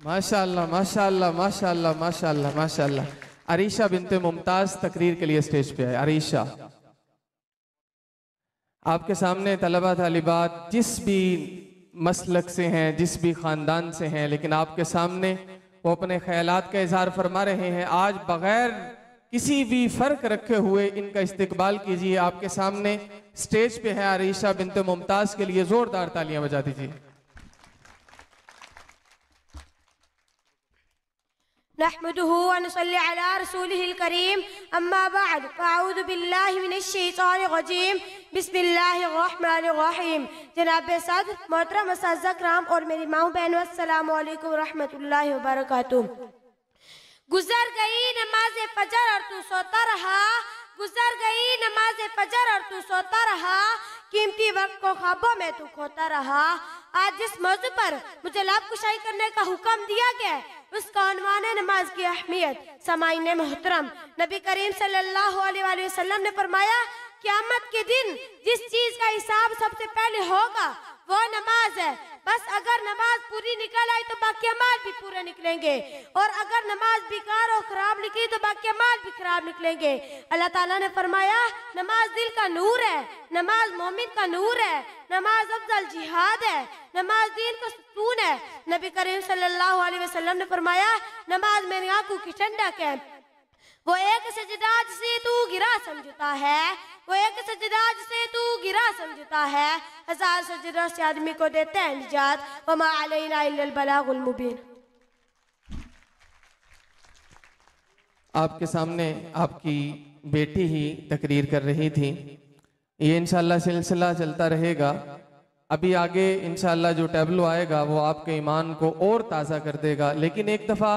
माशाअल्लाह माशाअल्लाह माशाअल्लाह माशाअल्लाह माशाअल्लाह। अरीशा बिनते मुमताज तकरीर के लिए स्टेज पे आए। अरीशा, आपके सामने तलबा तालिबात जिस भी मसलक से हैं, जिस भी ख़ानदान से हैं, लेकिन आपके सामने वो अपने ख्यालात का इजहार फरमा रहे हैं। आज बग़ैर किसी भी फ़र्क रखे हुए इनका इस्तकबाल कीजिए। आपके सामने स्टेज पे है अरीशा बिनते मुमताज़ के लिए ज़ोरदार तालियां बजा दीजिए। नहमदुहु व नसल्ली अला रसूलिहिल करीम। अम्मा बाद फ़अऊज़ु बिल्लाहि मिनश शैतानिर रजीम। बिस्मिल्लाहिर रहमानिर रहीम। जनाब सद मोहतरम असातिज़ा किराम और मेरी माँ बहनों, अस्सलामु अलैकुम व रहमतुल्लाहि व बरकातुहू। गुजर गई नमाज फजर और तू सोता रहा। गुजर गई नमाज फजर और तू सोता रहा। कीमती वक्त को ख्वाबों में तू खोता रहा। आज जिस मौजू पर मुझे लाभ कुशाई करने का हुक्म दिया गया उसका उन्वान है नमाज की अहमियत। समाईने मोहतरम, नबी करीम सल्लल्लाहु अलैहि वसल्लम ने फरमाया क़यामत के दिन जिस चीज का हिसाब सबसे पहले होगा वो नमाज है। बस अगर नमाज पूरी निकल आई तो बाकी अमाल भी पूरे निकलेंगे, और अगर नमाज बेकार और खराब निकली तो बाकी अमाल भी खराब निकलेंगे। अल्लाह ताला ने फरमाया नमाज दिल का नूर है, नमाज मोमिन का नूर है, नमाज अफजल जिहाद है, नमाज दीन का सुकून है। नबी करीम सल्लल्लाहु अलैहि वसल्लम ने फरमाया नमाज मेरी आंखों की ठंडक है। वो एक सजदा जिसे तू गिरा समझता है, वो एक सजदा जिसे तू गिरा समझता है, 1000 सजदों से आदमी को देते हैं निजात। वमा अलैना इल्लल बलागुल मुबीन। आपके सामने आपकी बेटी ही तकरीर कर रही थी। ये इंशाल्लाह सिलसिला चलता रहेगा। अभी आगे इंशाल्लाह जो टैबलो आएगा वो आपके ईमान को और ताज़ा कर देगा। लेकिन एक दफ़ा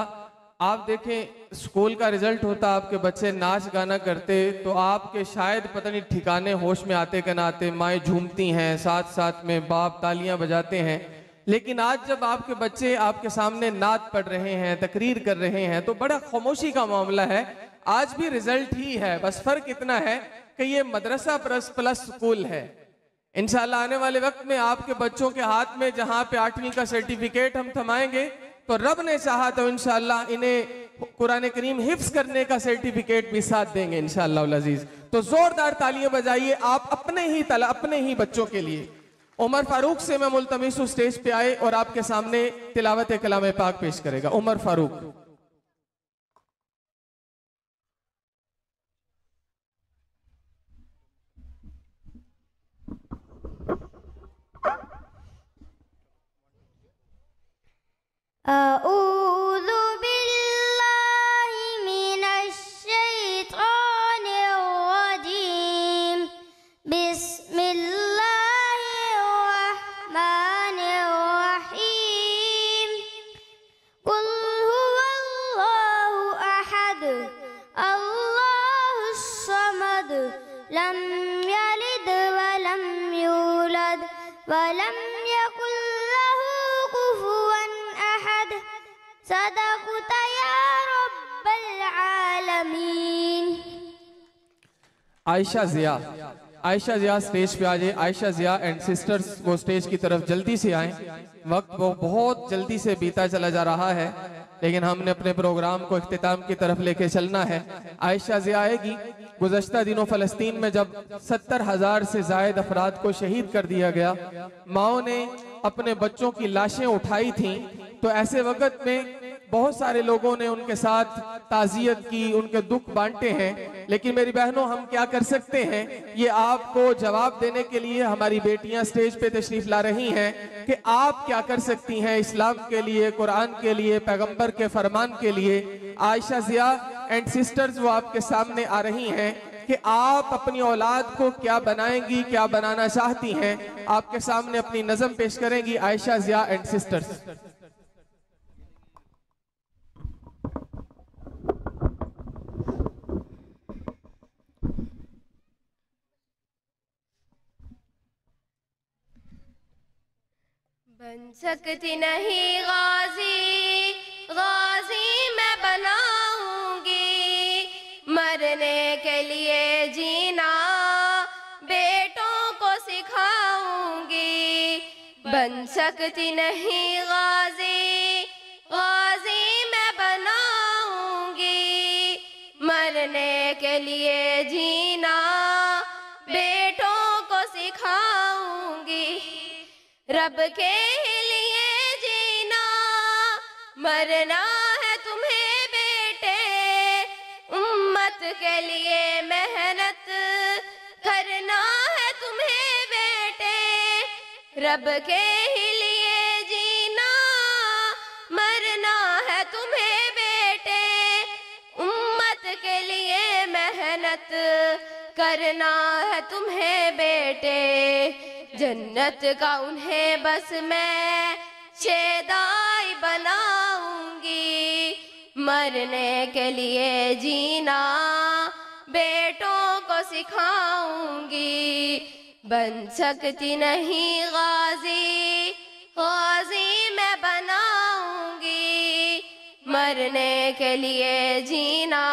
आप देखें स्कूल का रिजल्ट होता, आपके बच्चे नाच गाना करते तो आपके शायद पता नहीं ठिकाने होश में आते कि ना आते। माएँ झूमती हैं, साथ साथ में बाप तालियां बजाते हैं। लेकिन आज जब आपके बच्चे आपके सामने नात पढ़ रहे हैं, तकरीर कर रहे हैं, तो बड़ा खामोशी का मामला है। आज भी रिजल्ट ही है, बस फ़र्क इतना है कि ये मदरसा प्लस स्कूल है। इंशाल्लाह आने वाले वक्त में आपके बच्चों के हाथ में जहाँ पे 8वीं का सर्टिफिकेट हम थमाएंगे तो रब ने चाहा तो इंशाल्लाह इन्हें कुरान करीम हिफ्ज करने का सर्टिफिकेट भी साथ देंगे इंशाल्लाह अज़ीज। तो जोरदार तालियां बजाइए आप अपने ही बच्चों के लिए। उमर फारूक से मैं मुल्तमिस हूं स्टेज पे आए और आपके सामने तिलावत कलाम पाक पेश करेगा उमर फारूक। अऊज़ु बिल्लाहि मिनश शैतानिर रजीम। बिस्मिल्लाहिर रहमानिर रहीम। कुल हुवल्लाहु अहद अल्लाहुस समद लम यलिद वलम यूलद वलम यकुल लहू कुफुवन अहद। सदक़त या रब्बल आलमीन। आयशा जिया स्टेज पे आ जाए। आयशा जिया एंड सिस्टर्स वो स्टेज की तरफ जल्दी से आए। वक्त वो बहुत जल्दी से बीता चला जा रहा है। लेकिन हमने अपने प्रोग्राम को इख्तिताम की तरफ लेके चलना है। आयशा ज़िया आएगी। गुज़श्ता दिनों फ़लस्तीन में जब 70,000 से ज़ायद अफराद को शहीद कर दिया गया, माओ ने अपने बच्चों की लाशें उठाई थीं, तो ऐसे वक्त में बहुत सारे लोगों ने उनके साथ ताज़ियत की, उनके दुख बांटे हैं। लेकिन मेरी बहनों, हम क्या कर सकते हैं, ये आपको जवाब देने के लिए हमारी बेटियां स्टेज पे तशरीफ ला रही हैं कि आप क्या कर सकती हैं इस्लाम के लिए, कुरान के लिए, पैगंबर के फरमान के लिए। आयशा ज़िया एंड सिस्टर्स वो आपके सामने आ रही हैं कि आप अपनी औलाद को क्या बनाएंगी, क्या बनाना चाहती हैं। आपके सामने अपनी नज़म पेश करेंगी आयशा ज़िया एंड सिस्टर्स। बन सकती नहीं गाजी, गाजी मैं बनाऊंगी, मरने के लिए जीना बेटों को सिखाऊंगी। बन सकती नहीं गाजी, गाजी मैं बनाऊंगी, मरने के लिए जीना बेटों को सिखाऊंगी। रब के लिए जीना मरना है तुम्हें बेटे, उम्मत के लिए मेहनत करना है तुम्हें बेटे। रब के लिए जीना मरना है तुम्हें बेटे, उम्मत के लिए मेहनत करना है तुम्हें बेटे। जन्नत का उन्हें बस मैं शेदाई बनाऊंगी, मरने के लिए जीना बेटों को सिखाऊंगी। बन सकती नहीं गाजी, गाजी मैं बनाऊंगी, मरने के लिए जीना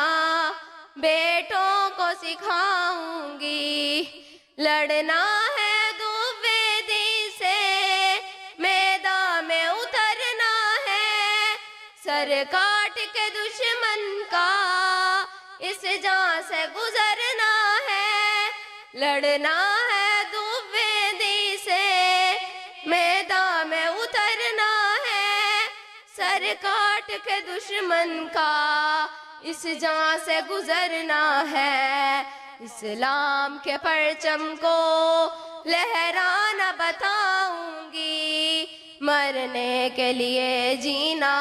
बेटों को सिखाऊंगी। लड़ना है सर काट के दुश्मन का इस जान से गुजरना है। लड़ना है दुवेदी से मैदान में उतरना है, सर काट के दुश्मन का इस जान से गुजरना है। इस्लाम के परचम को लहराना बताऊंगी, मरने के लिए जीना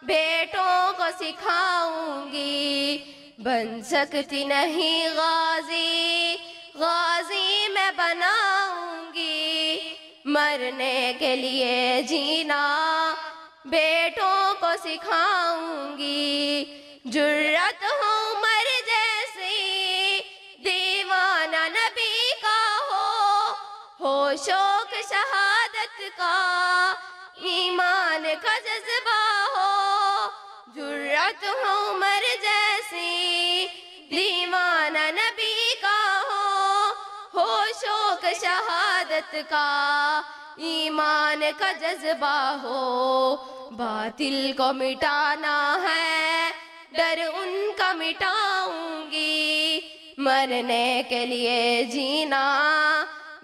बेटों को सिखाऊंगी। बन सकती नहीं गाजी, गाजी मैं बनाऊंगी, मरने के लिए जीना बेटों को सिखाऊंगी। जुर्रत हो उमर जैसी दीवाना नबी का हो शौक शहादत का, ईमान का जज्बा हो। जुर्रत हो उमर जैसी दीवाना नबी का हो शौक शहादत का, ईमान का जज्बा हो। बातिल को मिटाना है, डर उनका मिटाऊंगी, मरने के लिए जीना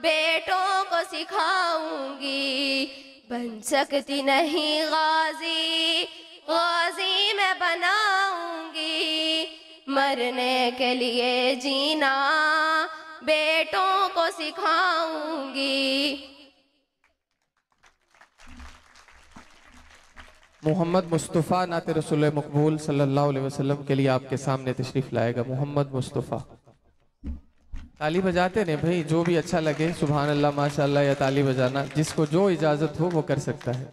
बेटों को सिखाऊंगी। बन सकती नहीं गाजी, गाजी मैं बनाऊंगी, मरने के लिए जीना बेटों को सिखाऊंगी। मोहम्मद मुस्तफ़ा नाते रसूल मकबूल सल्लल्लाहु अलैहि वसल्लम के लिए आपके सामने तशरीफ़ लाएगा मोहम्मद मुस्तफ़ा। ताली बजाते ने भाई, जो भी अच्छा लगे सुभान अल्लाह माशाअल्लाह या ताली बजाना, जिसको जो इजाज़त हो वो कर सकता है।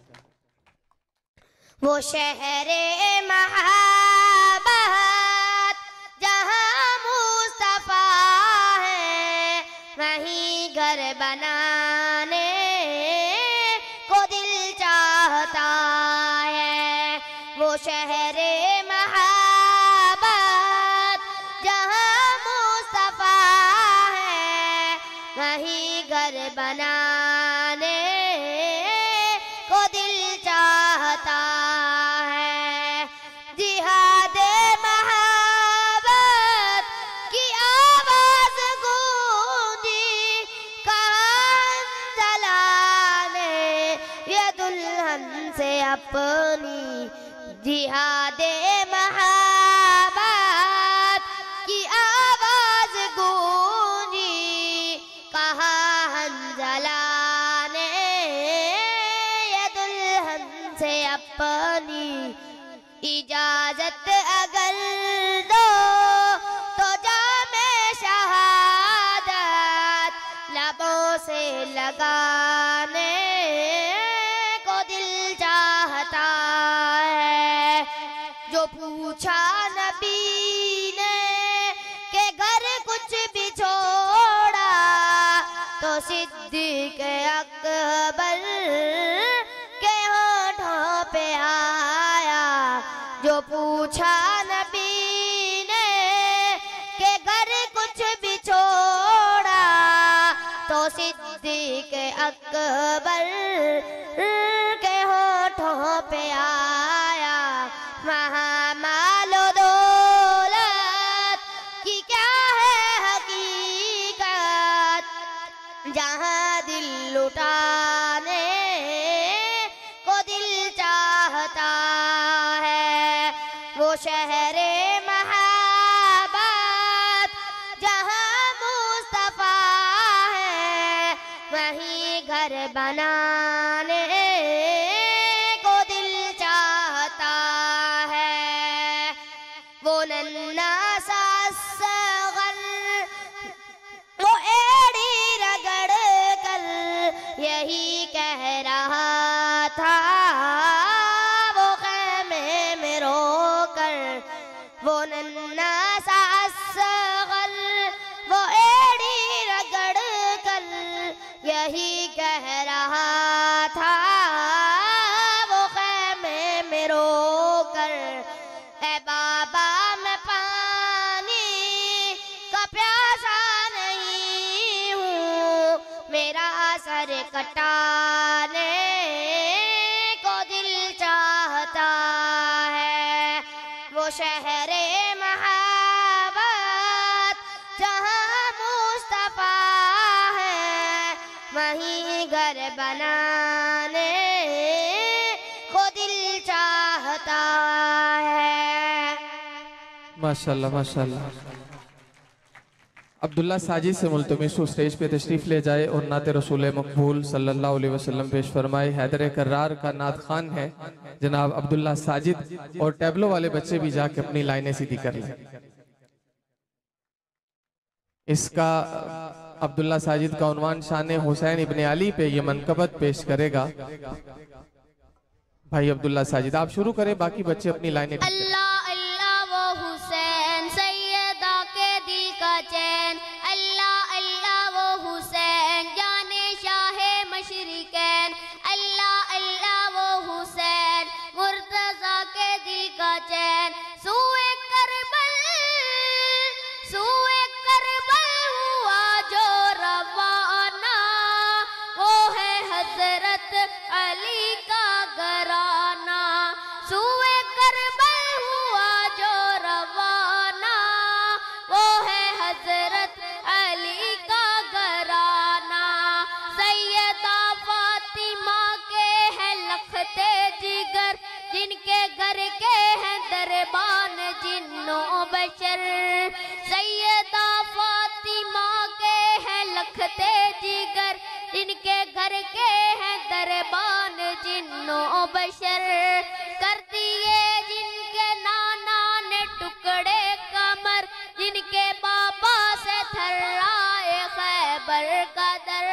वो शहरे महाबत जहाँ मुस्तफा है, वहीं घर बनाने को दिल चाहता है। वो शहरे महाबत जहाँ मुस्तफा है, वहीं घर बनाने को दिल चाहता है। दुल्हन से अपनी जिहादे महाबत की आवाज गूंजी, कहा हंजला ने ये दुल्हन से अपनी इजाजत अगर दो तो जामे शहादत लबों से लगाने को दिल चाहता है। जो पूछा नबी ने के घर कुछ भी छोड़ा तो सिद्दीक़ अकबर के होठों पे आया। जो पूछा नबी ने के घर कुछ भी छोड़ा तो सिद्दीक़ अकबर के होठों पे आया। महामालो दौलत की क्या है हकीकत, जहाँ दिल लुटाने को दिल चाहता है। वो शहरे महाबत जहाँ मुस्तफा है, वहीं घर बनाने को दिल चाहता है। वो नन्ना सा असग़र वो एड़ी रगड़ कर यही कह रहा था, वो ख़ैमे में रोकर। वो नन्ना सा असग़र वो एड़ी रगड़ कर यही कह रहा था, वो ख़ैमे में रोकर। ऐ बाबा मैं पानी का प्यासा नहीं हूँ, मेरा सर कटाने को दिल चाहता है। वो शहरे महाबत जहाँ मुस्तफा है, वहीं घर बनाने को दिल चाहता है। माशाल्लाह माशाल्लाह। अब्दुल्ला साजिद से मुल्तमिस स्टेज पे तशरीफ ले जाए और नाते रसूल मकबूल सल्लल्लाहु अलैहि वसल्लम पेश फरमाए। हैदर कर्रार का नात खान है जनाब अब्दुल्ला साजिद, और टैबलो वाले बच्चे भी जाके अपनी लाइनें सीधी कर लें। इसका अब्दुल्ला साजिद का उन्वान शान हुसैन इब्ने अली पे ये मनकबत पेश करेगा भाई अब्दुल्ला साजिद। आप शुरू करें, बाकी बच्चे अपनी लाइनें। अल्लाह अल्लाह वो हुसैन सैयदा के दिल का चैन, अल्लाह अल्लाह वो हुसैन जाने शाहे मशरिकैन, अल्लाह अल्लाह वो हुसैन मुर्तज़ा के दिल का चैन। सूए करबल हुआ जो रवाना, वो है हजरत अली का घराना। सूए करबल हुआ जो रवाना, वो है हजरत अली का घराना। सैयदा फातिमा के हैं लखते जिगर, जिनके घर के हैं दरबान जिन्नो बशर। सैयदा फातिमा के हैं लखते जिगर, जिनके घर के हैं दरबान जिन्नो बशर। कर दिए जिनके नाना ने टुकड़े कमर, जिनके बाबा से थर्राए खैबर का दर।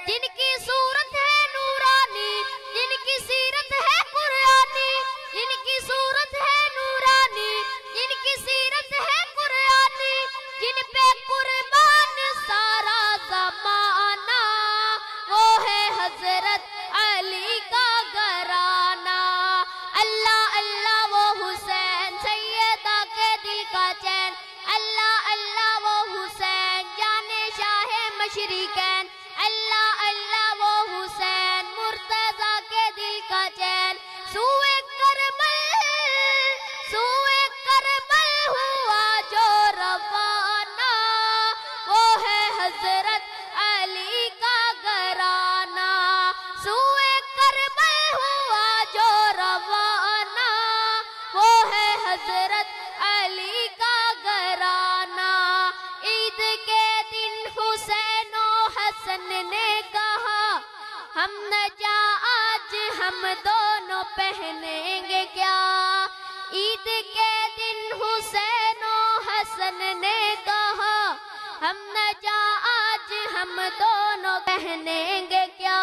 जिनकी सूरत है नूरानी, जिनकी सीरत है कुरानी, जिनकी सूरत है नूरानी, जिनकी सीरत है कुरानी। जिन पे कुर्बान सारा ज़माना, वो है हजरत अली का घराना। हम दोनों पहनेंगे क्या। ईद के दिन हुसैन और हसन ने कहा हम न जा आज हम दोनों पहनेंगे क्या।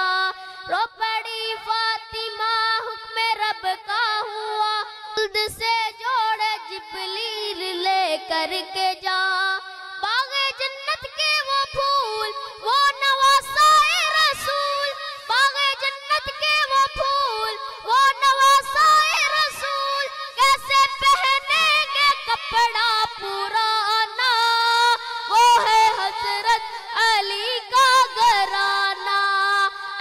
रो पड़ी फातिमा हुक्म रब का हुआ खुद से जोड़े जिब्रील ले करके जा। बागे जन्नत के वो फूल वो नवासाए रसूल, बागे जन्नत के वो फूल वो नवासाए रसूल, कैसे पहनेंगे कपड़ा पुराना, वो है हजरत अली का घराना।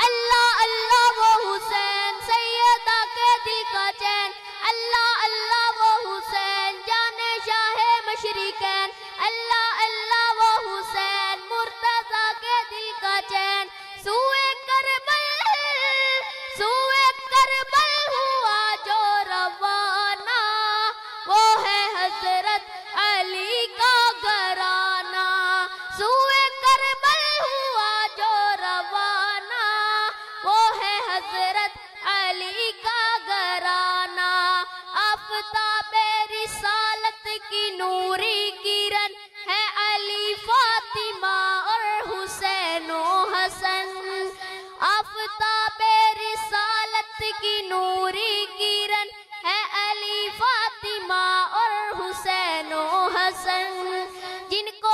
अल्लाह अल्लाह वो हुसैन सैयदा के दिल का चैन, अल्लाह अल्लाह वो हुसैन जाने शाहे मशरिकैन, अल्लाह अल्लाह वो हुसैन मुर्तजा के दिल का चैन। सूए करबल हुआ जो रवाना, वो है हजरत अली का घराना। सूए करबल हुआ जो रवाना, वो है हजरत अली का घराना। आफताबे रिसालत की नूरी किरण है अली फातिमा और हुसैन और हसन। आफताबे रिसालत की नूरी किरण है अली फातिमा और हुसैन और हसन। जिनको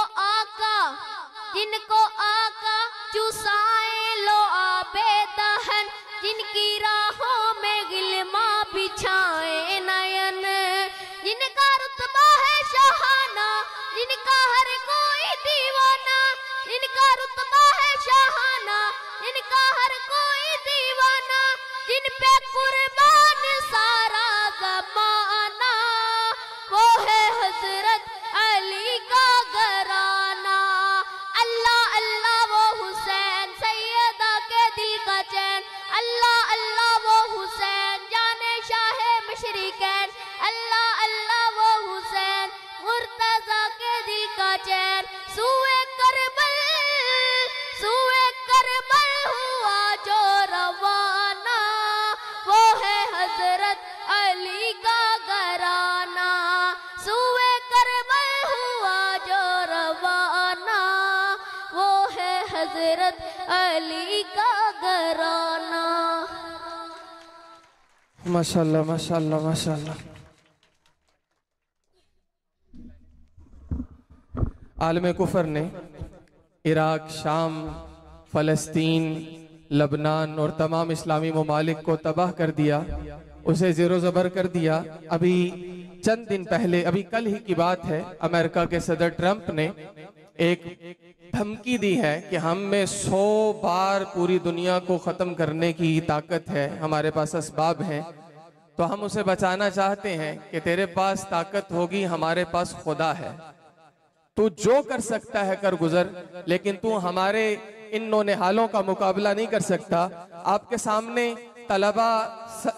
आका चुसाए लो आबे दहन, जिनकी राहों में गिलमा बिछाए नयन, जिनका रुतबा है शाहाना जिनका हर कोई दीवाना, जिनका रुतबा है शाहाना जिनका हर कोई दीवाना, जिन पे कुर्बान सारा ज़माना, वो है हजरत अली का घराना। अल्लाह अल्लाह वो हुसैन सैयदा के दिल का चैन, अल्लाह अल्लाह वो हुसैन जाने शाहे मशरिकैन, अल्लाह अल्लाह वो हुसैन मुर्तजा के दिल का चैन। सूए करबल हुआ जो रवाना, वो है हजरत अली का घराना। सूए करबल हुआ जो रवाना, वो है हजरत अली का घराना। माशाल्लाह माशाल्लाह माशाल्लाह। आलम कुफर ने इराक, शाम, फ़लस्तीन, लबनान और तमाम इस्लामी ममालिक को तबाह कर दिया, उसे ज़ेरो ज़बर कर दिया। अभी चंद दिन पहले, अभी कल ही की बात है, अमेरिका के सदर ट्रंप ने एक धमकी दी है कि हम में 100 बार पूरी दुनिया को ख़त्म करने की ताकत है, हमारे पास असबाब हैं। तो हम उसे बचाना चाहते हैं कि तेरे पास ताकत होगी, हमारे पास खुदा है, तू जो कर सकता है कर गुजर, लेकिन तू हमारे इन नौनिहालों का मुकाबला नहीं कर सकता। आपके सामने तलबा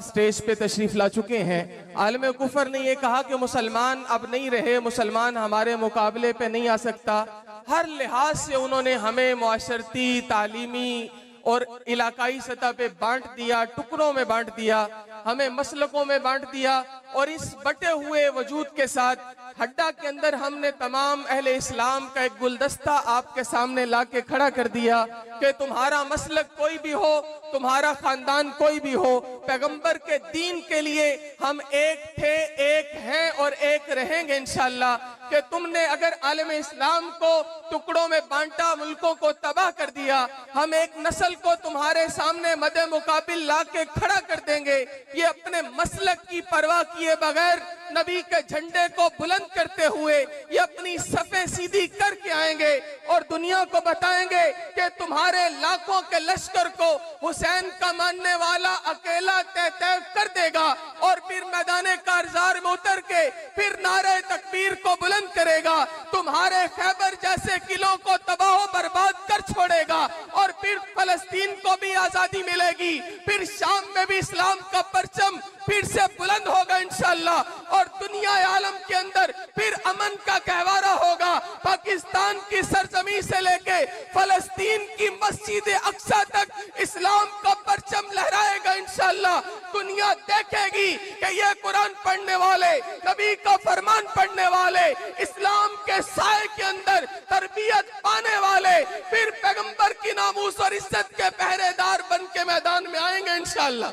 स्टेज पे तशरीफ ला चुके हैं। आलम कुफर ने यह कहा कि मुसलमान अब नहीं रहे, मुसलमान हमारे मुकाबले पे नहीं आ सकता। हर लिहाज से उन्होंने हमें मुआशरती, तालीमी और इलाकाई सतह पे बांट दिया, टुकड़ों में बांट दिया, हमें मसलकों में बांट दिया। और इस बटे हुए वजूद के साथ हड्डा के अंदर हमने तमाम अहले इस्लाम का एक गुलदस्ता आपके सामने ला के खड़ा कर दिया कि तुम्हारा मसलक कोई भी हो, तुम्हारा खानदान कोई भी हो, पैगंबर के दीन के लिए हम एक थे, एक हैं और एक रहेंगे इंशाअल्लाह। कि तुमने अगर आलम इस्लाम को टुकड़ों में बांटा, मुल्कों को तबाह कर दिया, हम एक नस्ल को तुम्हारे सामने मदे मुकाबिल ला के खड़ा कर देंगे। ये अपने मसलक की परवाह किए बगैर नबी के झंडे को बुलंद करते हुए ये अपनी सफ़े सीधी करके आएंगे और दुनिया को बताएंगे कि तुम्हारे लाखों के लश्कर को हुसैन का मानने वाला अकेला तय कर देगा। और फिर मैदान कारजार में उतर के फिर नारे तकबीर को बुलंद करेगा, तुम्हारे खैबर जैसे किलों को तबाह बर्बाद कर छोड़ेगा और फिर फलस्तीन को भी आजादी मिलेगी, फिर शाम में भी इस्लाम का परचम फिर से बुलंद होगा इंशाअल्लाह, और दुनिया आलम के अंदर फिर अमन का कहवारा होगा। पाकिस्तान की सरजमी से लेके फलस्तीन की मस्जिद अक्सा तक इस्लाम का परचम लहराएगा इंशाअल्लाह। दुनिया देखेगी कि ये कुरान पढ़ने वाले, नबी का फरमान पढ़ने वाले, इस्लाम के साए के अंदर तरबियत पाने वाले फिर पैगंबर की नामूस और इज्जत के पहरेदार बन के मैदान में आएंगे इंशाअल्लाह।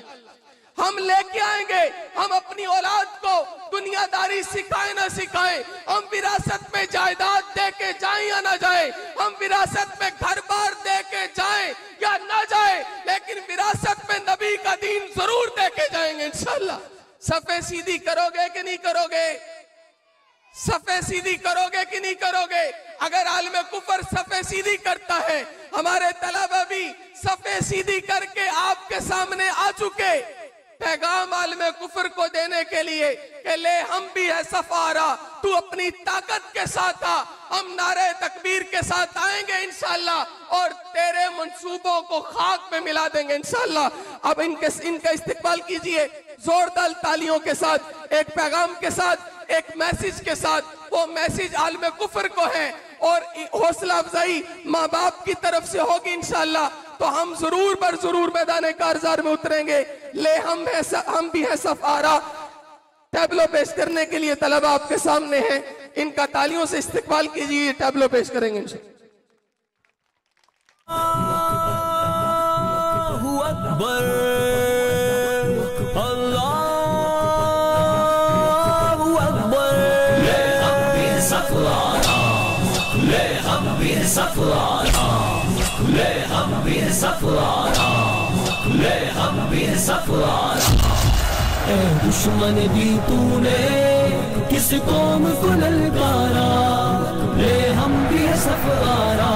हम लेके आएंगे। हम अपनी औलाद को दुनियादारी सिखाएं ना सिखाएं, हम विरासत में जायदाद दे के जाएं या ना जाएं, हम विरासत में घर बार दे के जाएं या ना जाएं, लेकिन विरासत में नबी का दीन जरूर दे के जाएंगे इंशाअल्लाह। सफे सीधी करोगे कि नहीं करोगे? सफे सीधी करोगे कि नहीं करोगे? अगर आलिम कुफर सफे सीधी करता है, हमारे तलबा भी सफे सीधी करके आपके सामने आ चुके पैगाम आलिम कुफर को देने के लिए कि ले हम भी है सफारा, तू अपनी ताकत के साथ आ, हम नारे तकबीर के साथ आएंगे इंशाअल्लाह और तेरे मंसूबों को खाक में मिला देंगे इंशाअल्लाह। अब इनका इस्तेमाल कीजिए जोरदार तालियों के साथ, एक पैगाम के साथ, एक मैसेज के साथ। वो मैसेज आलिम कुफर को है और हौसला अफजाई माँ बाप की तरफ से होगी इंशाअल्लाह, तो हम जरूर बर जरूर मैदान कारजार में उतरेंगे। ले हम भी है सफारा टैबलो पेश करने के लिए तलबा आपके सामने हैं, इनका तालियों से इस्तेमाल कीजिए, टैबलो पेश करेंगे इंशाअल्लाह। दुश्मन दी तूने किस कौम को ललकारा, ले हम भी है सफारा,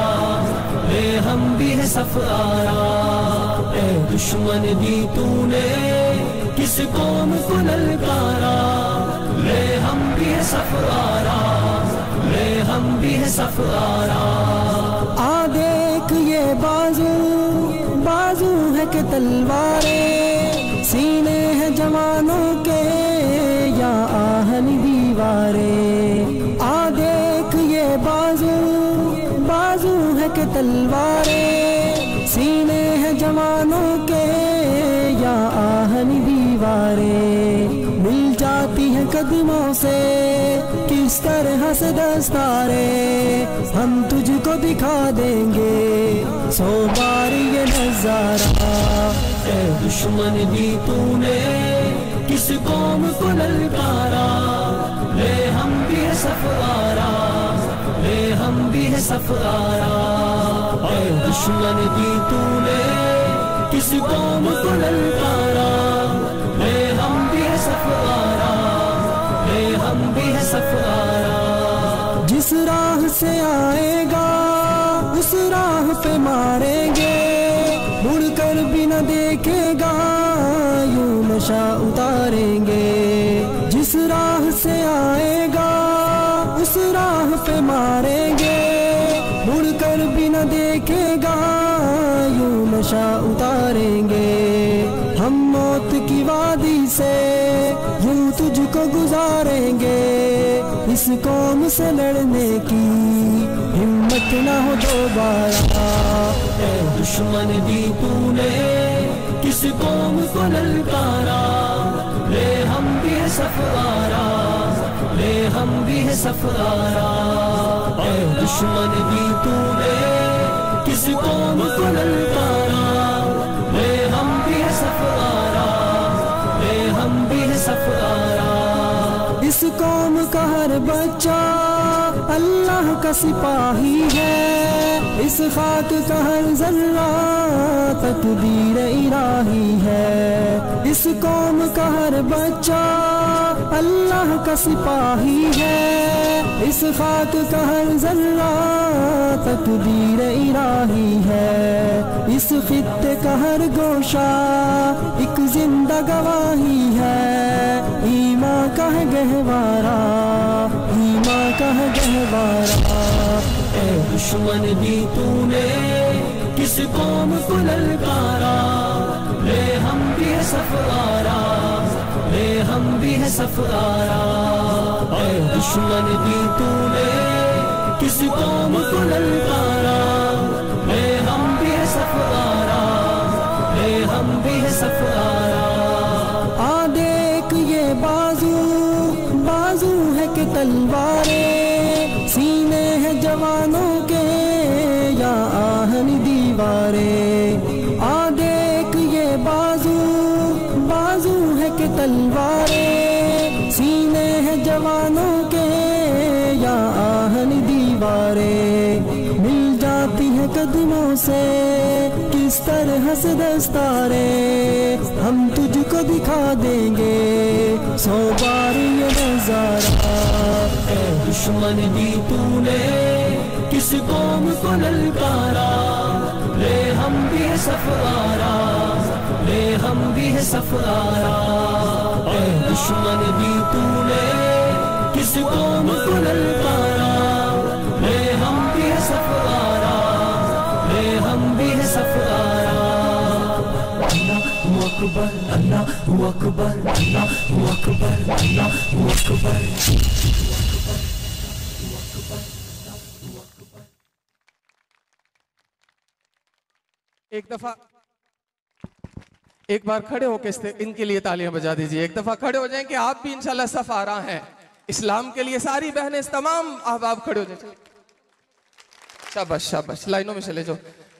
ले हम भी है सफारा। ए दुश्मन दी तूने किस कौम को ललकारा, ले हम भी है सफारा, ले हम भी है सफारा। आ देख ये बाजू बाजू है कि तलवारें, सीने हैं जवानों के या आहन दीवारें। आ देख ये बाजू बाजू है कि तलवारें, सीने हैं जवानों के या आहन दीवारें। मिल जाती हैं कदमों से किस तरह से दस्तारे, हम तुझको दिखा देंगे 100 बार ये नजारा। ए दुश्मन दी तूने किस कौम को ललकारा, ले हम भी है सफारा, ले हम भी है सफारा। ए दुश्मन दी तूने किस कौम को ललकारा, ले हम भी है सफारा, ले हम भी है सफारा। जिस राह से आएगा उस राह पे मारेंगे, मुड़कर भी न देखेगा यूं नशा उतारेंगे। जिस राह से आएगा उस राह पे मारेंगे, मुड़कर भी न देखेगा यूं नशा उतारेंगे। हम मौत की वादी से यूं तुझको गुजारेंगे, इस कौम से लड़ने की हिम्मत ना हो दोबारा। ए दुश्मन दी तूने किस कौम को ललकारा, ले हम भी है सफारा, ले हम भी है सफारा। ए दुश्मन दी तूने किस कौम को ललकारा, ले हम भी है सफारा, ले हम भी है सफारा। इस कौम का हर बच्चा अल्लाह का सिपाही है, इस खाक का हर जर्रा तकदीर इलाही है। इस कौम का हर बच्चा अल्लाह का सिपाही है, इस खाक का हर जर्रा तकदीर इलाही है। इस खित्ते का हर गोशा एक जिंदा गवाही है, ईमां का है गहवारा, ईमां का है गहवारा। ए दुश्मन दी तूने किस किस कौम को ललकारा, ले हम भी है सफारा, ले हम भी है सफारा। ऐ दुश्मन भी तूने किस कौम को ललकारा, ले हम भी है सफारा, ले हम भी है सफारा। आ देख ये बाजू बाजू है कि तलवारें, सीने हैं जवानों के या आहन दीवारें। आ देख ये बाजू बाजू है कि तलवारें, सीने हैं जवानों के या आहन दीवारें। मिल जाती है कदमों से किस तरह से दस्तारें, हम तुझको दिखा देंगे 100 बार ये नजारा। ऐ दुश्मन भी तूने किस कौम को ललकारा, ले हम भी है सफारा, ले हम भी है सफारा। ऐ दुश्मन भी तूने किस कौम को ललकारा, ले हम भी है सफारा, ले हम भी है सफारा। अल्लाहु अकबर, अल्लाहु अकबर, अल्लाहु अकबर, अल्लाहु अकबर। एक बार खड़े होकर इनके लिए तालियां बजा दीजिए। एक दफा खड़े हो जाएं कि आप भी इंशाल्लाह सफारा हैं इस्लाम के लिए। सारी बहनें तमाम अहबाब खड़े हो जाए। शाबाश शाबाश, लाइनों में चले जाओ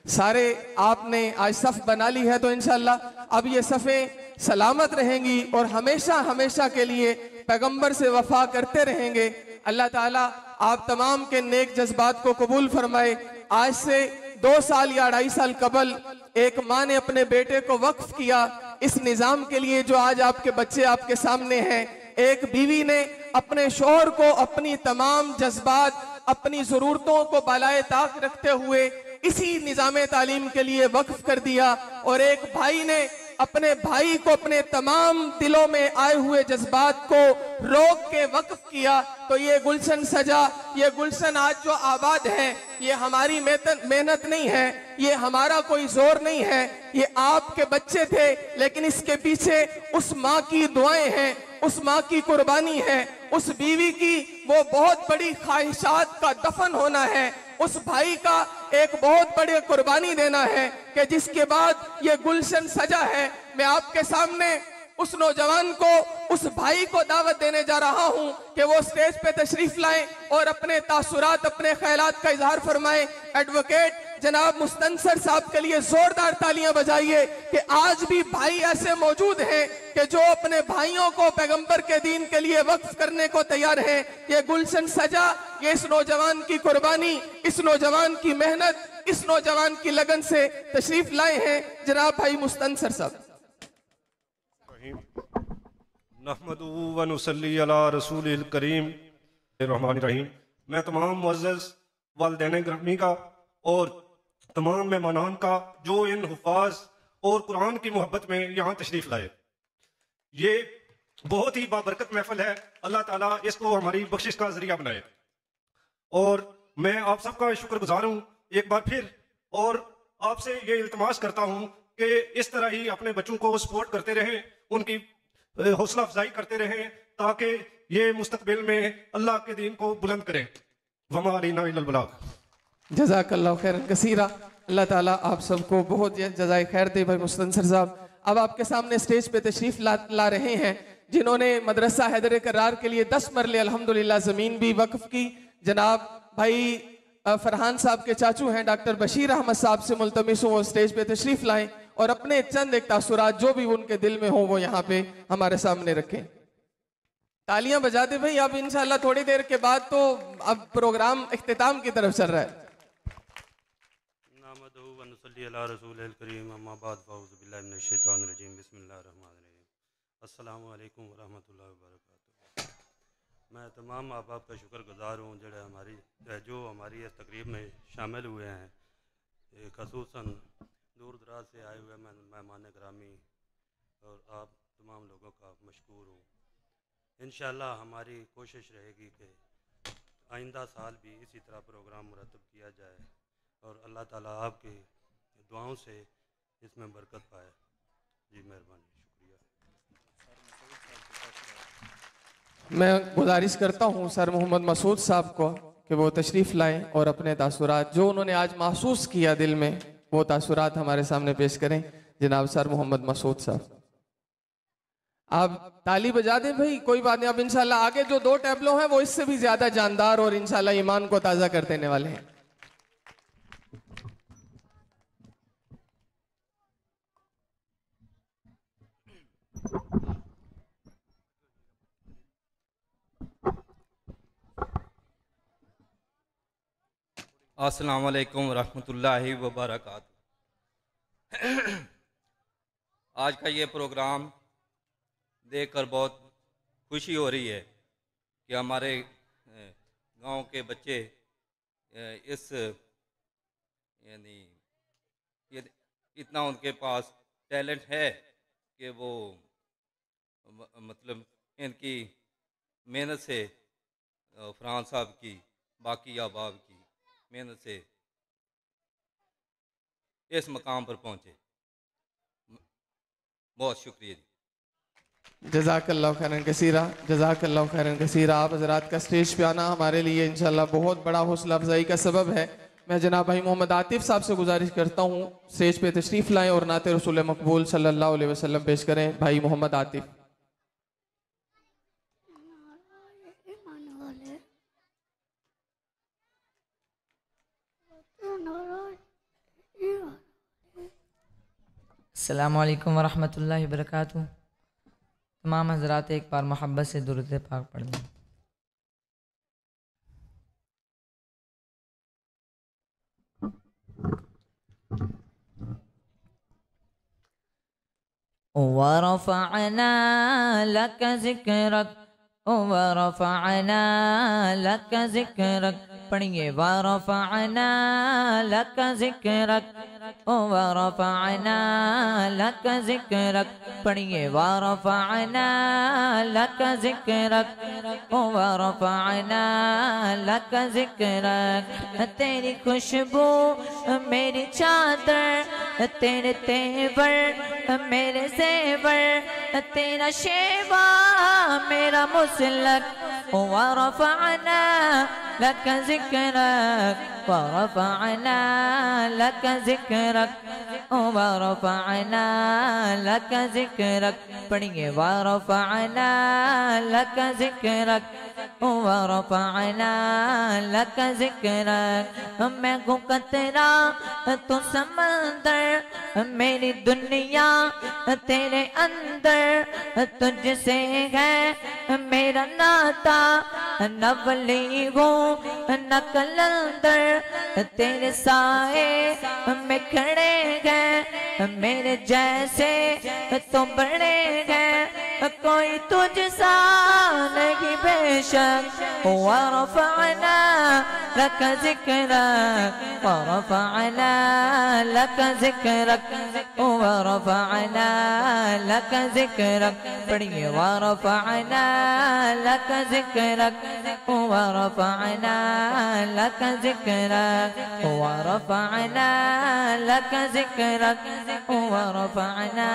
सारे। आपने आज सफ बना ली है तो इंशाल्लाह अब ये सफ़ें सलामत रहेंगी और हमेशा हमेशा के लिए पैगंबर से वफा करते रहेंगे। अल्लाह ताला आप तमाम के नेक जज्बात को कबूल फरमाए। आज से 2 साल या 2.5 साल कबल एक माँ ने अपने बेटे को वक्फ किया इस निज़ाम के लिए जो आज आपके बच्चे आपके सामने हैं। एक बीवी ने अपने शौहर को अपनी तमाम जज्बात, अपनी ज़रूरतों को बालाए ताक रखते हुए इसी निज़ाम तालीम के लिए वक्फ कर दिया, और एक भाई ने अपने भाई को अपने तमाम दिलों में आए हुए जज्बात को रोक के वक्फ किया। तो ये गुलशन सजा, ये गुलशन आज जो आबाद है, ये हमारी मेहनत नहीं है, ये हमारा कोई जोर नहीं है, ये आपके बच्चे थे। लेकिन इसके पीछे उस माँ की दुआएं हैं, उस माँ की कुर्बानी है, उस बीवी की वो बहुत बड़ी ख्वाहिशात का दफन होना है, उस भाई का एक बहुत बड़ी कुर्बानी देना है कि जिसके बाद ये गुलशन सजा है। मैं आपके सामने उस नौजवान को, उस भाई को दावत देने जा रहा हूं कि वो स्टेज पे तशरीफ लाएं और अपने तासुरात, अपने ख्यालात का इजहार फरमाएं। एडवोकेट जनाब मुस्तनसर साहब के लिए जोरदार तालियां बजाइए कि आज भी भाई ऐसे मौजूद हैं कि जो अपने भाइयों को पैगंबर के दीन के लिए वक्फ करने को तैयार हैं। ये गुलशन सजा, ये इस नौजवान की कुर्बानी, इस नौजवान की मेहनत, इस नौजवान की लगन से तशरीफ लाए हैं जनाब भाई मुस्तनसर साहब। नहमदु व नुसल्ली अला रसूलिल करीम। रहमान रहीम। मैं तमाम मुअज़्ज़ज़ वालिदैन ग्रामी का और तमाम मेहमानान का जो इन हुफ़ाज़ और कुरान की मोहब्बत में यहाँ तशरीफ़ लाए। ये बहुत ही बाबरकत महफिल है। अल्लाह ताला इसको हमारी बख्शिश का जरिया बनाए। और मैं आप सबका शुक्रगुजार हूँ एक बार फिर, और आपसे ये इल्तमास करता हूँ कि इस तरह ही अपने बच्चों को सपोर्ट करते रहें, उनकी हौसला अफजाई करते रहें, ताकि ये मुस्तकबिल में अल्लाह के दीन को बुलंद करें। वमा अलैना इल्लल बलाग। जज़ाकल्लाहु खैरन कसीरा। अल्लाह ताला आप सबको बहुत जज़ाए खैर दे। भाई मुस्तनसर साहब अब आपके सामने स्टेज पे तशरीफ ला रहे हैं जिन्होंने मदरसा हैदर करार के लिए 10 मरले अल्हम्दुलिल्लाह ज़मीन भी वक्फ की। जनाब भाई फरहान साहब के चाचू हैं डॉक्टर बशीर अहमद साहब से मुल्तमिस हूँ वो स्टेज पे तशरीफ लाएं और अपने चंद एक तासुरात जो भी उनके दिल में हो वो यहाँ पे हमारे सामने रखें। तालियां बजा दे भाई। अब इंशाल्लाह थोड़ी देर के बाद तो अब प्रोग्राम इख्तिताम की तरफ चल रहा है। अस्सलामु अलैकुम वरहमतुल्लाहि वबरकातुहू। मैं तमाम अहबाब का शुक्रगुजार हूँ जो हमारी इस तकरीब में शामिल हुए हैं, ख़ुसूसन दूर दराज से आए हुए मेहमान ग्रामी, और आप तमाम लोगों का मशकूर हूँ। इंशाअल्लाह हमारी कोशिश रहेगी कि आइंदा साल भी इसी तरह प्रोग्राम मुरतब किया जाए और अल्लाह ताला आपकी दुआओं से इसमें बरकत पाए। जी मेहरबानी, शुक्रिया। मैं गुजारिश करता हूँ सर मोहम्मद मसूद साहब को कि वो तशरीफ़ लाएं और अपने तासुरात जो उन्होंने आज महसूस किया दिल में वो तासुरात हमारे सामने पेश करें। जनाब सर मोहम्मद मसूद साहब, आप ताली बजा दें भाई, कोई बात नहीं। अब इंशाल्लाह आगे जो 2 टैबलो हैं वो इससे भी ज्यादा जानदार और इंशाल्लाह ईमान को ताज़ा कर देने वाले हैं। अस्सलाम वालेकुम रहमतुल्लाहि व बरकातुहू। आज का ये प्रोग्राम देखकर बहुत खुशी हो रही है कि हमारे गांव के बच्चे इस यानी ये इतना उनके पास टैलेंट है कि वो मतलब इनकी मेहनत से फरहान साहब की बाकी अहबाब की मेहनत से इस मकाम पर पहुँचे। बहुत शुक्रिया जी। जज़ाकल्लाहु खैरन कसीरा, जज़ाकल्लाहु खैरन कसीरा। आप हज़रात का स्टेज पे आना हमारे लिए इंशाल्लाह बहुत बड़ा हौसला अफजाई का सबब है। मैं जनाब भाई मोहम्मद आतिफ साहब से गुजारिश करता हूँ स्टेज पे तशरीफ़ लाएं और नाते रसूल मकबूल सल्लल्लाहु अलैहि वसल्लम पेश करें। भाई मोहम्मद आतिफ। अस्सलामु अलैकुम वरहमतुल्लाहि वबरकातुहू। तमाम हज़रात एक बार मोहब्बत से दुरूद पाक पढ़ लें। वरफ़अना लक ज़िक्रक, वरफ़अना लक ज़िक्रक। पढ़िए वरफ़अना लक ज़िक्रक, वरफ़अना लक ज़िक्रक। पढ़िए वरफ़अना लक ज़िक्रक, वरफ़अना लक ज़िक्रक। तेरी खुशबू मेरी चादर, तेरे तेवर मेरे ज़ेवर, तेरा शेवा मेरा मुसलक। वरफ़अना लक ज़िक्रक, वरफ़अना लक ज़िक्रक, वरफ़अना लक ज़िक्रक। पढ़िए वरफ़अना लक ज़िक्रक, वरफ़अना लक ज़िक्रक। मैं हूँ कतरा तू समंदर, मेरी दुनिया तेरे अंदर, तुझसे है मेरा नाता। न वली हूँ न कलंदर, तेरे साए में खड़े हैं मेरे जैसे तो बड़े हैं, कोई तुझसा नहीं बेशक। वरफ़अना लक ज़िक्रक, वरफ़अना लक ज़िक्रक, वरफ़अना लक ज़िक्रक। पढ़िए वरफ़अना लक ज़िक्रक, वरफ़अना लक ज़िक्रक, वरफ़अना लक ज़िक्रक, वरफ़अना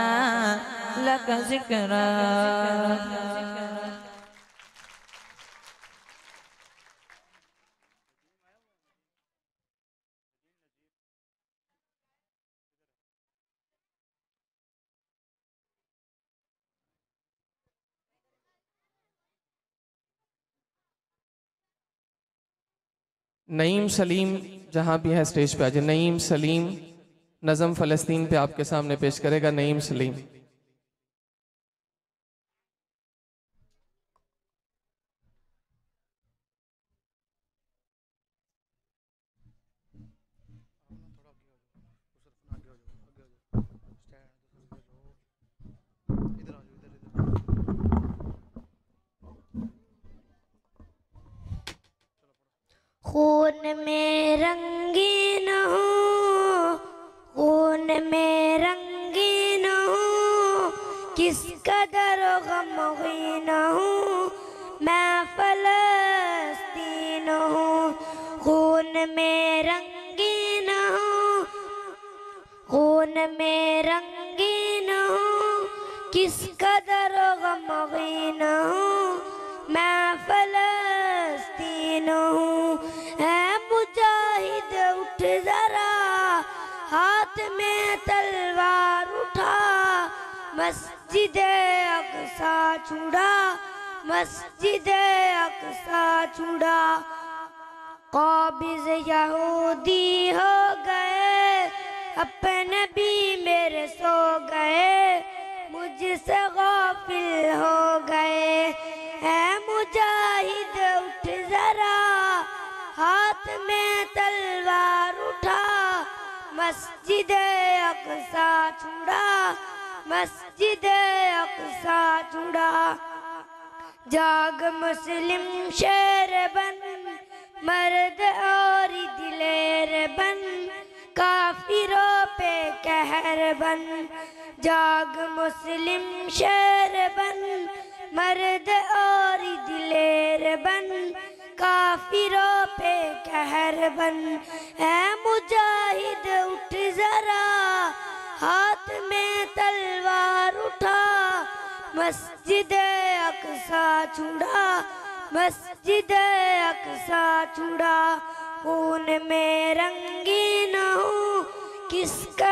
लक ज़िक्रक। नईम सलीम जहाँ भी है स्टेज पे आ जाए। नईम सलीम नज़म फ़लस्तीन पे आपके सामने पेश करेगा। नईम सलीम। खून में रंगीन हूँ, खून में रंगीन हूँ, किस कदर गमगीन हूँ, मैं फ़लस्तीन हूँ। खून में रंगीन हूँ, में रंगीन हूँ, किस कदर गमगीन हूँ, मैं फलस्तीन हूँ। है मुजाहिद उठ जरा, हाथ में तलवार उठा, मस्जिद अक़सा छुड़ा, मस्जिद अक़सा छुड़ा। क़ाबिज़ यहूदी हो गए, अपने भी मेरे सो गए, मुझसे गाफिल हो गए। है मुजाहिद उठ जरा, हाथ में तलवार उठा, मस्जिद अक़सा छुड़ा, मस्जिद अक़सा छुड़ा। जाग मुस्लिम शेर बन, मर्द और दिलेर बन, काफिरों पे कहर बन। जाग मुस्लिम शेर बन, मर्द और दिलेर बन, काफिरों पे कहर बन। है मुजाहिद उठ जरा, हाथ में तलवार उठा, मस्जिद अक़सा छुड़ा, मस्जिद अक़सा छुड़ा। खून में रंगीन हूँ, किसका